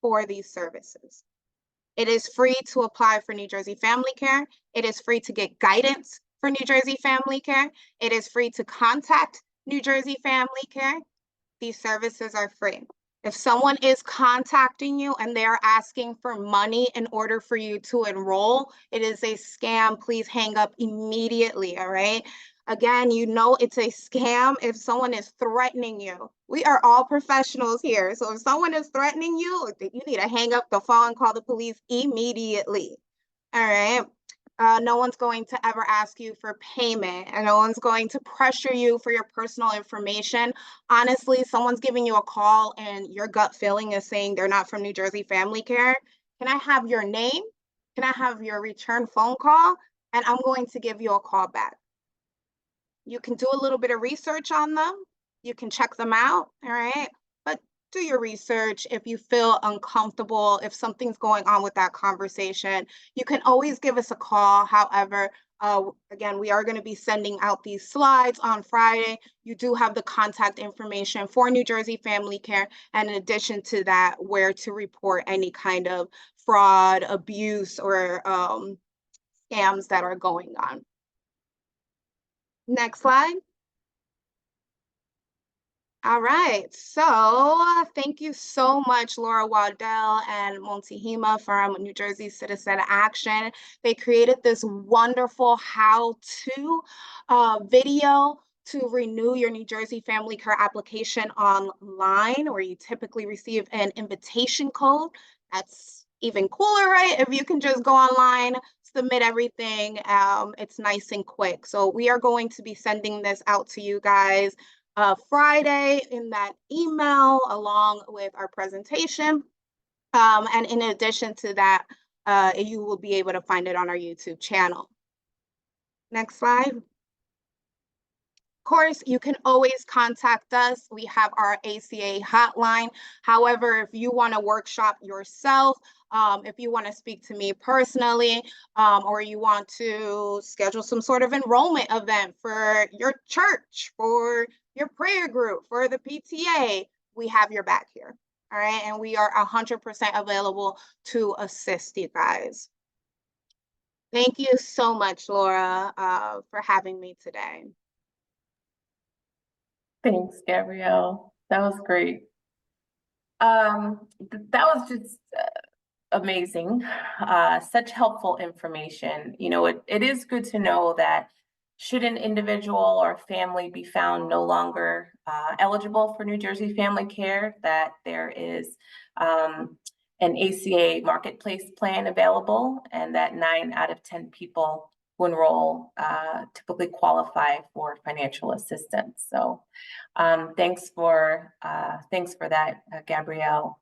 for these services. It is free to apply for New Jersey Family Care. It is free to get guidance for New Jersey Family Care. It is free to contact New Jersey Family Care. These services are free. If someone is contacting you and they're asking for money in order for you to enroll, it is a scam. Please hang up immediately, all right? Again, you know it's a scam if someone is threatening you. We are all professionals here. So if someone is threatening you, you need to hang up the phone and call the police immediately, all right? No one's going to ever ask you for payment, and no one's going to pressure you for your personal information. Honestly, someone's giving you a call and your gut feeling is saying they're not from New Jersey Family Care. Can I have your name? Can I have your return phone call? And I'm going to give you a call back. You can do a little bit of research on them. You can check them out, all right? But do your research. If you feel uncomfortable, if something's going on with that conversation, you can always give us a call. However, again, we are going to be sending out these slides on Friday. You do have the contact information for New Jersey Family Care. And in addition to that, where to report any kind of fraud, abuse, or scams that are going on. Next slide. All right, so thank you so much, Laura Waddell and Montihima from New Jersey Citizen Action. They created this wonderful how-to video to renew your New Jersey Family Care application online, where you typically receive an invitation code. That's even cooler, right? If you can just go online, submit everything, it's nice and quick. So we are going to be sending this out to you guys Friday in that email along with our presentation. And in addition to that, you will be able to find it on our YouTube channel. Next slide. Of course, you can always contact us. We have our ACA hotline. However, if you want to workshop yourself, if you want to speak to me personally, or you want to schedule some sort of enrollment event for your church, for your prayer group, for the PTA, we have your back here. All right. And we are 100% available to assist you guys. Thank you so much, Laura, for having me today. Thanks, Gabrielle. That was great. That was just amazing. Such helpful information. You know, it is good to know that should an individual or family be found no longer eligible for New Jersey Family Care, that there is an ACA marketplace plan available, and that 9 out of 10 people who enroll typically qualify for financial assistance. So thanks for that, Gabrielle.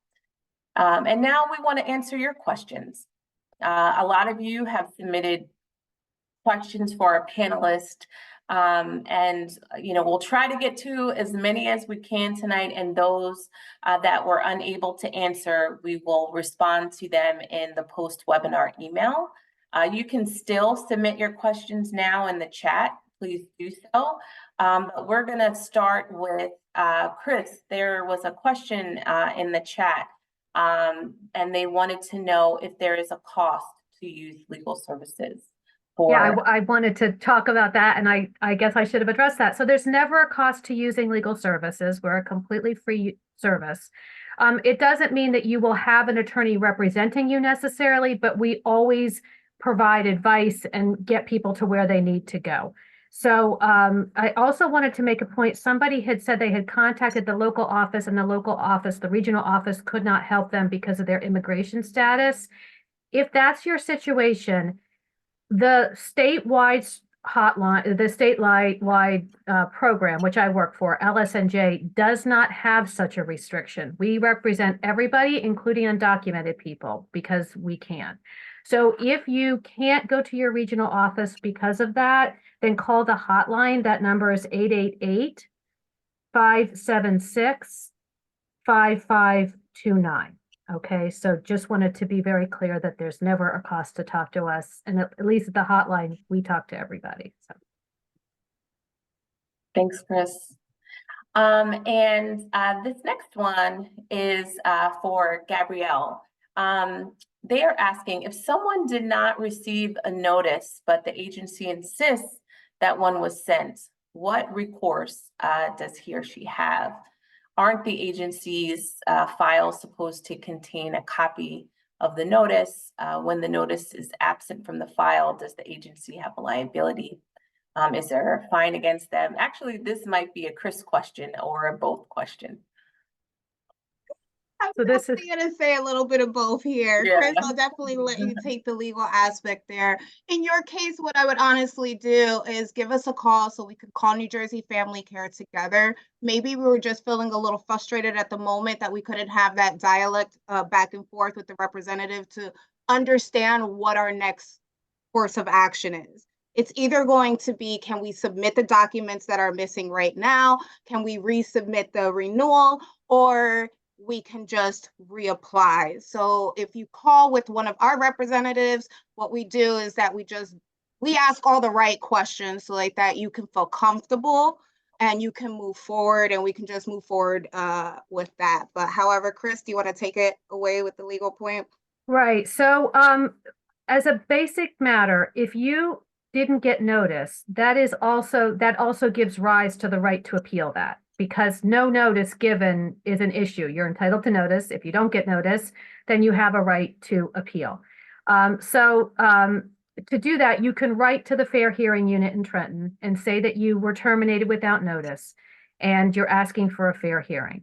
And now we want to answer your questions. A lot of you have submitted questions for our panelists, and we'll try to get to as many as we can tonight, and those that we're unable to answer, we will respond to them in the post-webinar email. You can still submit your questions now in the chat. Please do so. But we're going to start with Chris. There was a question in the chat, and they wanted to know if there is a cost to use legal services. Yeah, I wanted to talk about that, and I guess I should have addressed that. So there's never a cost to using legal services. We're a completely free service. It doesn't mean that you will have an attorney representing you necessarily, but we always provide advice and get people to where they need to go. So I also wanted to make a point. Somebody had said they had contacted the local office, and the local office, the regional office, could not help them because of their immigration status. If that's your situation, the statewide hotline, the statewide program, which I work for, LSNJ, does not have such a restriction. We represent everybody, including undocumented people, because we can. So if you can't go to your regional office because of that, then call the hotline. That number is 888-576-5529. Okay, so just wanted to be very clear that there's never a cost to talk to us. And at least at the hotline, we talk to everybody. So thanks, Chris. And this next one is for Gabrielle. They are asking, if someone did not receive a notice, but the agency insists that one was sent, what recourse does he or she have? Aren't the agency's files supposed to contain a copy of the notice? When the notice is absent from the file, does the agency have a liability? Is there a fine against them? Actually, this might be a Chris question or a both question. I'm definitely going to say a little bit of both here. Yeah. Chris, I'll definitely let you take the legal aspect there. In your case, what I would honestly do is give us a call so we could call New Jersey Family Care together. Maybe we were just feeling a little frustrated at the moment that we couldn't have that dialect back and forth with the representative to understand what our next course of action is. It's either going to be, can we submit the documents that are missing right now? Can we resubmit the renewal? Or we can just reapply. So if you call with one of our representatives, what we do is that we ask all the right questions so like that you can feel comfortable and you can move forward, and we can just move forward with that. But however, Chris, do you want to take it away with the legal point? Right. So as a basic matter, if you didn't get notice, that also gives rise to the right to appeal that. Because no notice given is an issue. You're entitled to notice. If you don't get notice, then you have a right to appeal. To do that, you can write to the Fair Hearing Unit in Trenton and say that you were terminated without notice and you're asking for a fair hearing.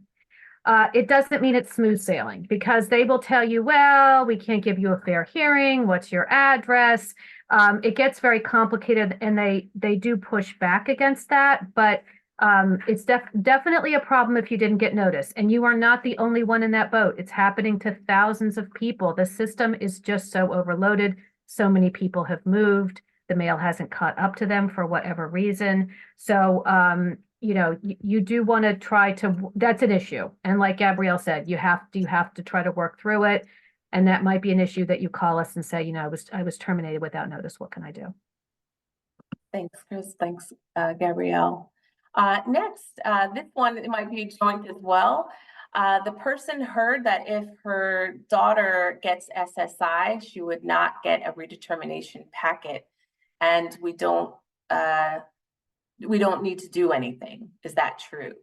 It doesn't mean it's smooth sailing, because they will tell you, well, we can't give you a fair hearing. What's your address? It gets very complicated, and they do push back against that. But it's definitely a problem if you didn't get notice, and you are not the only one in that boat. It's happening to thousands of people. The system is just so overloaded. So many people have moved. The mail hasn't caught up to them for whatever reason. So, you do want to try to, that's an issue. And like Gabrielle said, you have to try to work through it. And that might be an issue that you call us and say, I was terminated without notice. What can I do? Thanks, Chris. Thanks, Gabrielle. Next, this one, it might be joint as well. The person heard that if her daughter gets SSI, she would not get a redetermination packet, and we don't need to do anything. Is that true?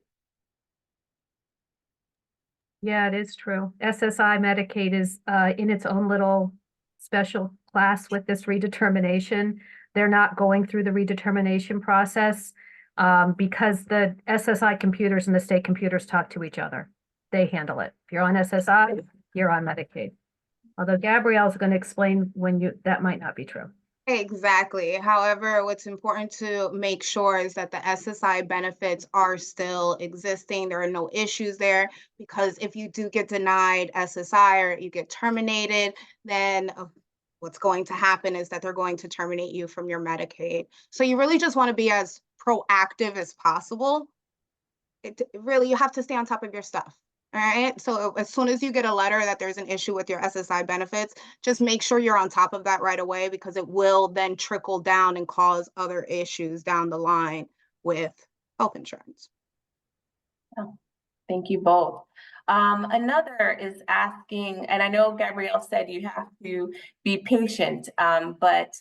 Yeah, it is true. SSI Medicaid is in its own little special class with this redetermination. They're not going through the redetermination process because the SSI computers and the state computers talk to each other. They handle it. If you're on SSI, you're on Medicaid. Although Gabrielle's going to explain that might not be true. Exactly. However, what's important to make sure is that the SSI benefits are still existing. There are no issues there, because if you do get denied SSI or you get terminated, then what's going to happen is that they're going to terminate you from your Medicaid. So you really just want to be as proactive as possible. Really, you have to stay on top of your stuff. All right. So as soon as you get a letter that there's an issue with your SSI benefits, just make sure you're on top of that right away because it will then trickle down and cause other issues down the line with health insurance. Oh, thank you both. Another is asking, and I know Gabrielle said you have to be patient, but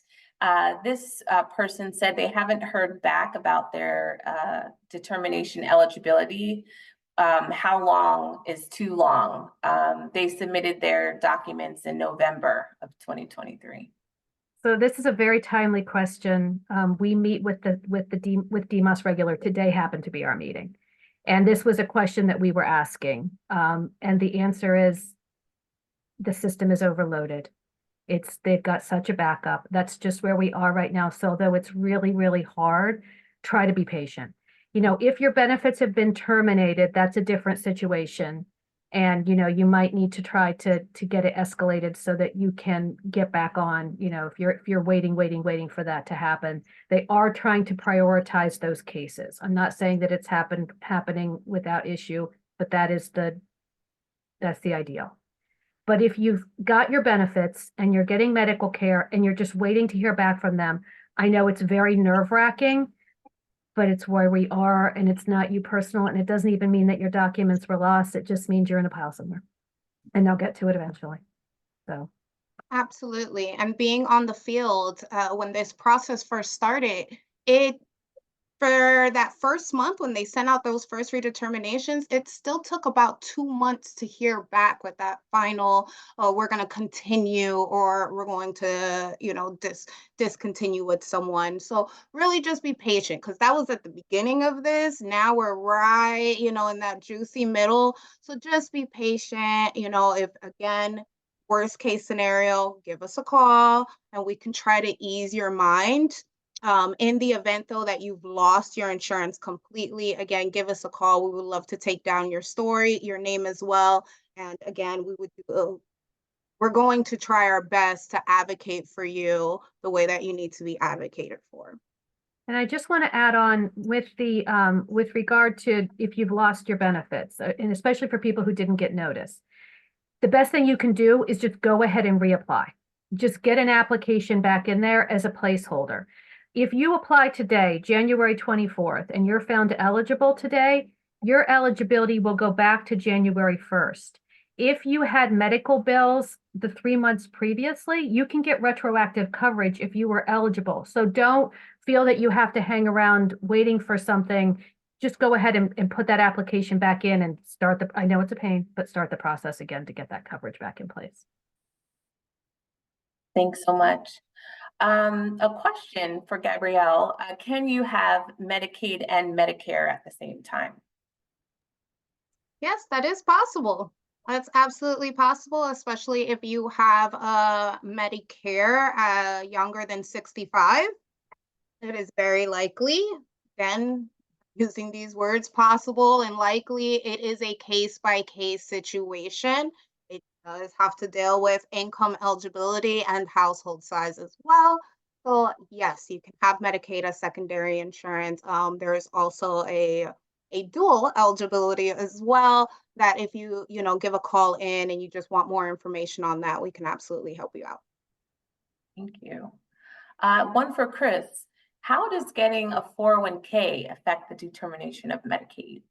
this person said they haven't heard back about their determination eligibility. How long is too long? They submitted their documents in November of 2023. So this is a very timely question. We meet with DMOS regular. Today happened to be our meeting. And this was a question that we were asking. And the answer is the system is overloaded. They've got such a backup. That's just where we are right now. So though it's really, really hard, try to be patient. You know, if your benefits have been terminated, that's a different situation. And, you know, you might need to try to get it escalated so that you can get back on, you know, if you're waiting for that to happen. They are trying to prioritize those cases. I'm not saying that it's happening without issue, but that's the ideal. But if you've got your benefits and you're getting medical care and you're just waiting to hear back from them, I know it's very nerve-wracking, but it's where we are and it's not you personal. And it doesn't even mean that your documents were lost. It just means you're in a pile somewhere and they'll get to it eventually. So. Absolutely. And being on the field when this process first started, it for that first month when they sent out those first redeterminations, it still took about 2 months to hear back with that final, we're going to continue or we're going to, you know, discontinue with someone. So really just be patient because that was at the beginning of this. Now we're right, you know, in that juicy middle. So just be patient. You know, if again, worst case scenario, give us a call and we can try to ease your mind. In the event, though, that you've lost your insurance completely, again, give us a call. We would love to take down your story, your name as well. And again, we're going to try our best to advocate for you the way that you need to be advocated for. And I just want to add on with with regard to if you've lost your benefits, and especially for people who didn't get notice, the best thing you can do is just go ahead and reapply. Just get an application back in there as a placeholder. If you apply today, January 24th, and you're found eligible today, your eligibility will go back to January 1st. If you had medical bills the 3 months previously, you can get retroactive coverage if you were eligible. So don't feel that you have to hang around waiting for something. Just go ahead and put that application back in and I know it's a pain, but start the process again to get that coverage back in place. Thanks so much. A question for Gabrielle. Can you have Medicaid and Medicare at the same time? Yes, that is possible. That's absolutely possible, especially if you have Medicare younger than 65. It is very likely, again, using these words possible and likely, it is a case by case situation. It does have to deal with income eligibility and household size as well. So yes, you can have Medicaid as secondary insurance. There is also a dual eligibility as well that if you know give a call in and you just want more information on that, we can absolutely help you out. Thank you. One for Chris. How does getting a 401k affect the determination of Medicaid?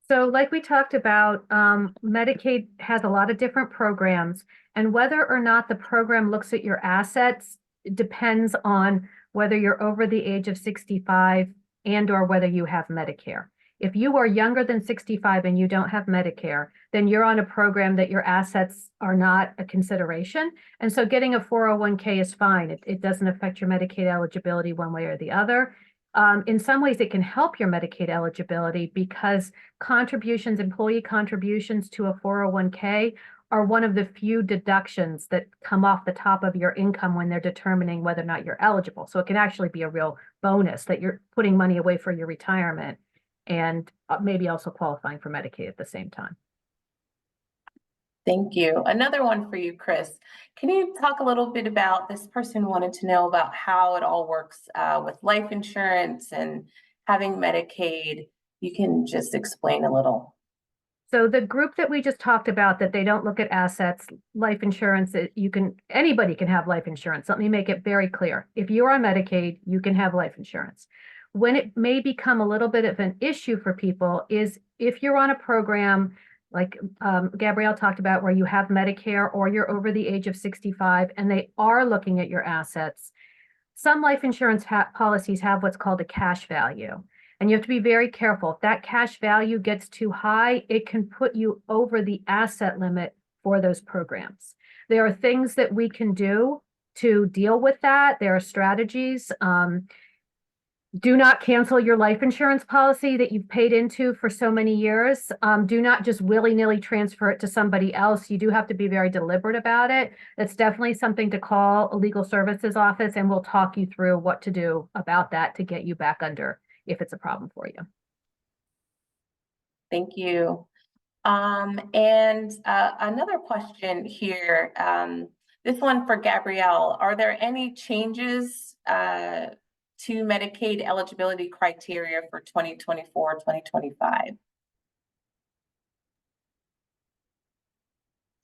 So like we talked about, Medicaid has a lot of different programs, and whether or not the program looks at your assets depends on whether you're over the age of 65 and or whether you have Medicare. If you are younger than 65 and you don't have Medicare, then you're on a program that your assets are not a consideration. And so getting a 401k is fine. It doesn't affect your Medicaid eligibility one way or the other. In some ways, it can help your Medicaid eligibility because employee contributions to a 401k are one of the few deductions that come off the top of your income when they're determining whether or not you're eligible. So it can actually be a real bonus that you're putting money away for your retirement and maybe also qualifying for Medicaid at the same time. Thank you. Another one for you, Chris. Can you talk a little bit about, this person wanted to know about how it all works with life insurance and having Medicaid. You can just explain a little. So the group that we just talked about, that they don't look at assets, life insurance, anybody can have life insurance. Let me make it very clear. If you're on Medicaid, you can have life insurance. When it may become a little bit of an issue for people is if you're on a program like Gabrielle talked about, where you have Medicare or you're over the age of 65 and they are looking at your assets. Some life insurance policies have what's called a cash value. And you have to be very careful. If that cash value gets too high, it can put you over the asset limit for those programs. There are things that we can do to deal with that. There are strategies. Do not cancel your life insurance policy that you've paid into for so many years. Do not just willy-nilly transfer it to somebody else. You do have to be very deliberate about it. That's definitely something to call a legal services office, and we'll talk you through what to do about that to get you back under if it's a problem for you. Thank you. Another question here, this one for Gabrielle. Are there any changes to Medicaid eligibility criteria for 2024, 2025?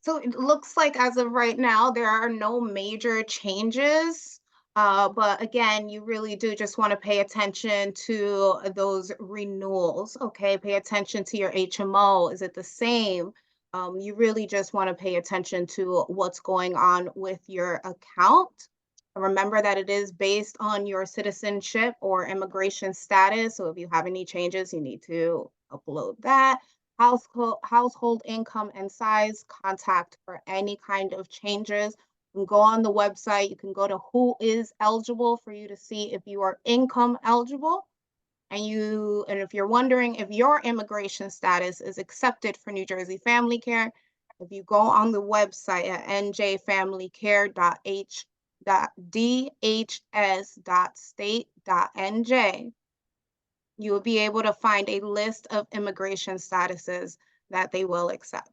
So it looks like as of right now, there are no major changes. But again, you really do just want to pay attention to those renewals. Okay, pay attention to your HMO. Is it the same? You really just want to pay attention to what's going on with your account. Remember that it is based on your citizenship or immigration status. So if you have any changes, you need to upload that. Household income and size, contact for any kind of changes. You can go on the website. You can go to who is eligible for you to see if you are income eligible. And if you're wondering if your immigration status is accepted for New Jersey Family Care, if you go on the website at njfamilycare.dhs.state.nj, you will be able to find a list of immigration statuses that they will accept.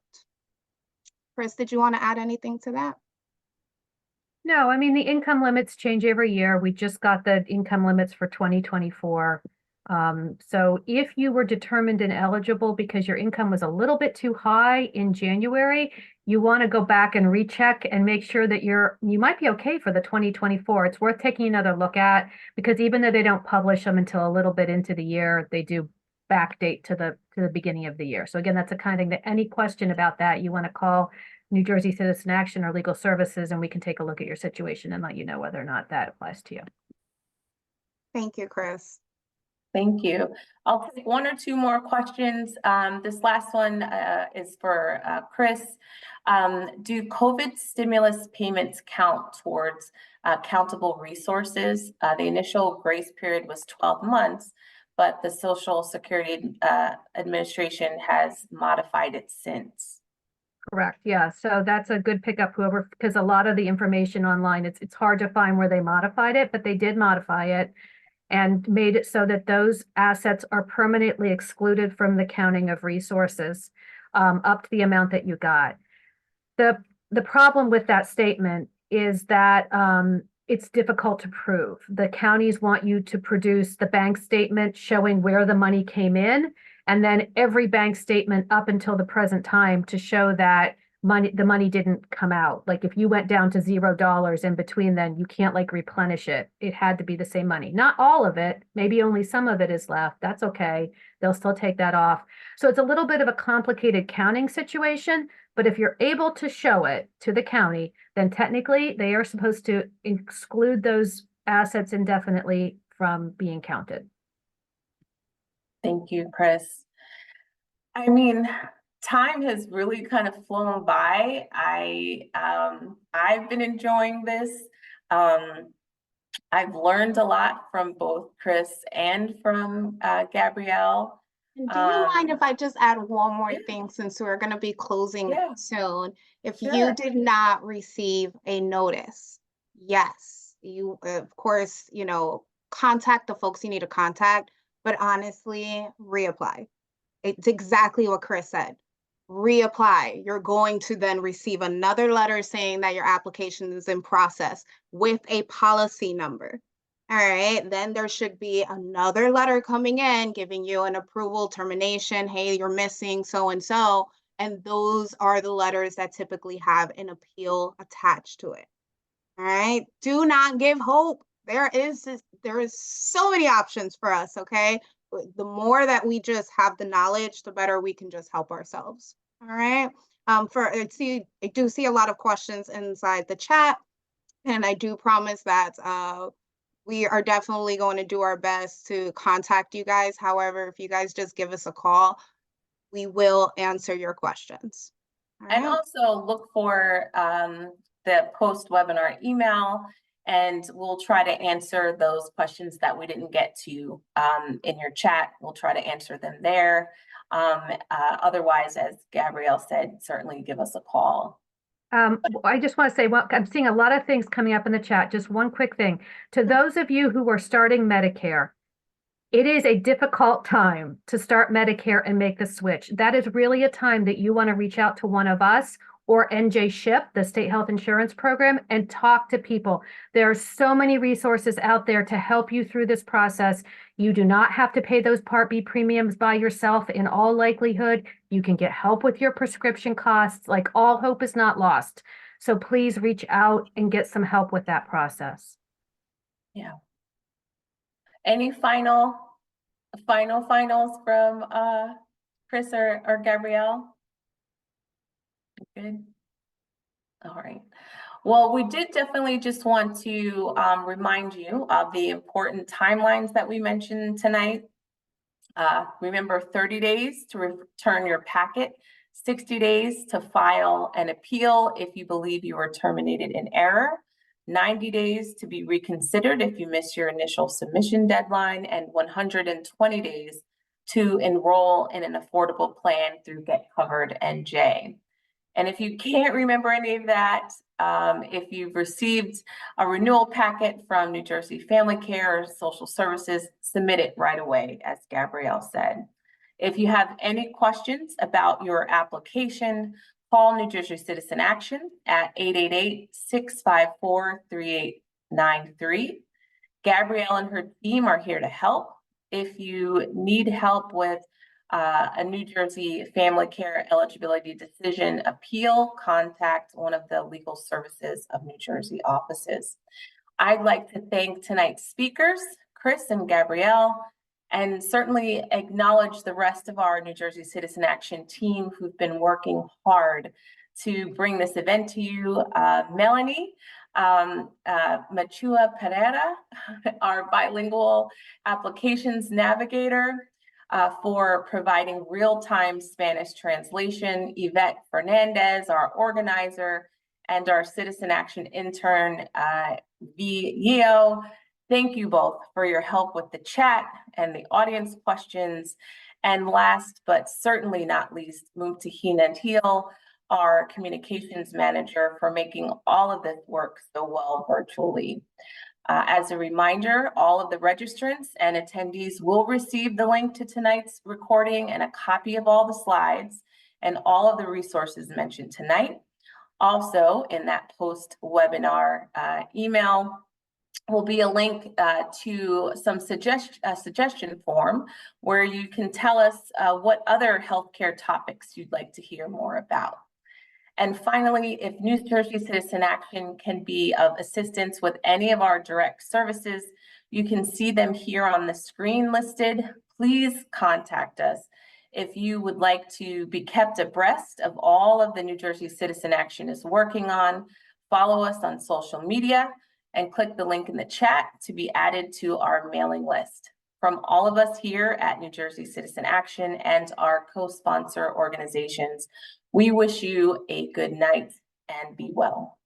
Chris, did you want to add anything to that? No, I mean, the income limits change every year. We just got the income limits for 2024. So if you were determined ineligible because your income was a little bit too high in January, you want to go back and recheck and make sure that you might be okay for the 2024. It's worth taking another look at, because even though they don't publish them until a little bit into the year, they do backdate to the beginning of the year. So again, that's a kind of thing that any question about that, you want to call New Jersey Citizen Action or Legal Services, and we can take a look at your situation and let you know whether or not that applies to you. Thank you, Chris. Thank you. I'll take one or two more questions. This last one is for Chris. Do COVID stimulus payments count towards countable resources? The initial grace period was 12 months, but the Social Security Administration has modified it since. Correct. Yeah. So that's a good pickup, whoever, because a lot of the information online, it's hard to find where they modified it, but they did modify it and made it so that those assets are permanently excluded from the counting of resources up to the amount that you got. The problem with that statement is that it's difficult to prove. The counties want you to produce the bank statement showing where the money came in, and then every bank statement up until the present time to show that the money didn't come out. Like if you went down to $0 in between, then you can't like replenish it. It had to be the same money. Not all of it, maybe only some of it is left. That's okay. They'll still take that off. So it's a little bit of a complicated counting situation, but if you're able to show it to the county, then technically they are supposed to exclude those assets indefinitely from being counted. Thank you, Chris. I mean, time has really kind of flown by. I've been enjoying this. I've learned a lot from both Chris and from Gabrielle. And do you mind if I just add one more Yeah. thing, since we're going to be closing Yeah. soon? If Sure. you did not receive a notice, yes, you, of course, contact the folks you need to contact, but honestly, reapply. It's exactly what Chris said. Reapply. You're going to then receive another letter saying that your application is in process with a policy number. All right, then there should be another letter coming in giving you an approval, termination. Hey, you're missing so and so. And those are the letters that typically have an appeal attached to it. All right. Do not give hope. There is so many options for us, okay? The more that we just have the knowledge, the better we can just help ourselves. All right. I do see a lot of questions inside the chat, and I do promise that we are definitely going to do our best to contact you guys. However, if you guys just give us a call, we will answer your questions. All And right. also look for the post-webinar email, and we'll try to answer those questions that we didn't get to in your chat. We'll try to answer them there. Otherwise, as Gabrielle said, certainly give us a call. I just want to say, well, I'm seeing a lot of things coming up in the chat. Just one quick thing. To those of you who are starting Medicare, it is a difficult time to start Medicare and make the switch. That is really a time that you want to reach out to one of us or NJ SHIP, the State Health Insurance Program, and talk to people. There are so many resources out there to help you through this process. You do not have to pay those Part B premiums by yourself in all likelihood. You can get help with your prescription costs. Like, all hope is not lost. So please reach out and get some help with that process. Yeah. Any finals from Chris or Gabrielle? Good. All right. Well, we did definitely just want to remind you of the important timelines that we mentioned tonight. Remember, 30 days to return your packet, 60 days to file an appeal if you believe you were terminated in error, 90 days to be reconsidered if you miss your initial submission deadline, and 120 days to enroll in an affordable plan through Get Covered NJ. And if you can't remember any of that, if you've received a renewal packet from New Jersey Family Care or Social Services, submit it right away, as Gabrielle said. If you have any questions about your application, call New Jersey Citizen Action at 888-654-3893. Gabrielle and her team are here to help. If you need help with a New Jersey Family Care eligibility decision appeal, contact one of the Legal Services of New Jersey offices. I'd like to thank tonight's speakers, Chris and Gabrielle, and certainly acknowledge the rest of our New Jersey Citizen Action team who've been working hard to bring this event to you. Melanie Machua Pereira, our bilingual applications navigator, for providing real-time Spanish translation, Yvette Fernandez, our organizer, and our Citizen Action intern, Yeo. Thank you both for your help with the chat and the audience questions. And last, but certainly not least, Mumtahina Teal, our communications manager, for making all of this work so well virtually. As a reminder, all of the registrants and attendees will receive the link to tonight's recording and a copy of all the slides and all of the resources mentioned tonight. Also, in that post-webinar email will be a link to some suggestion form where you can tell us what other healthcare topics you'd like to hear more about. And finally, if New Jersey Citizen Action can be of assistance with any of our direct services, you can see them here on the screen listed. Please contact us. If you would like to be kept abreast of all of the New Jersey Citizen Action is working on, follow us on social media and click the link in the chat to be added to our mailing list. From all of us here at New Jersey Citizen Action and our co-sponsor organizations, we wish you a good night and be well.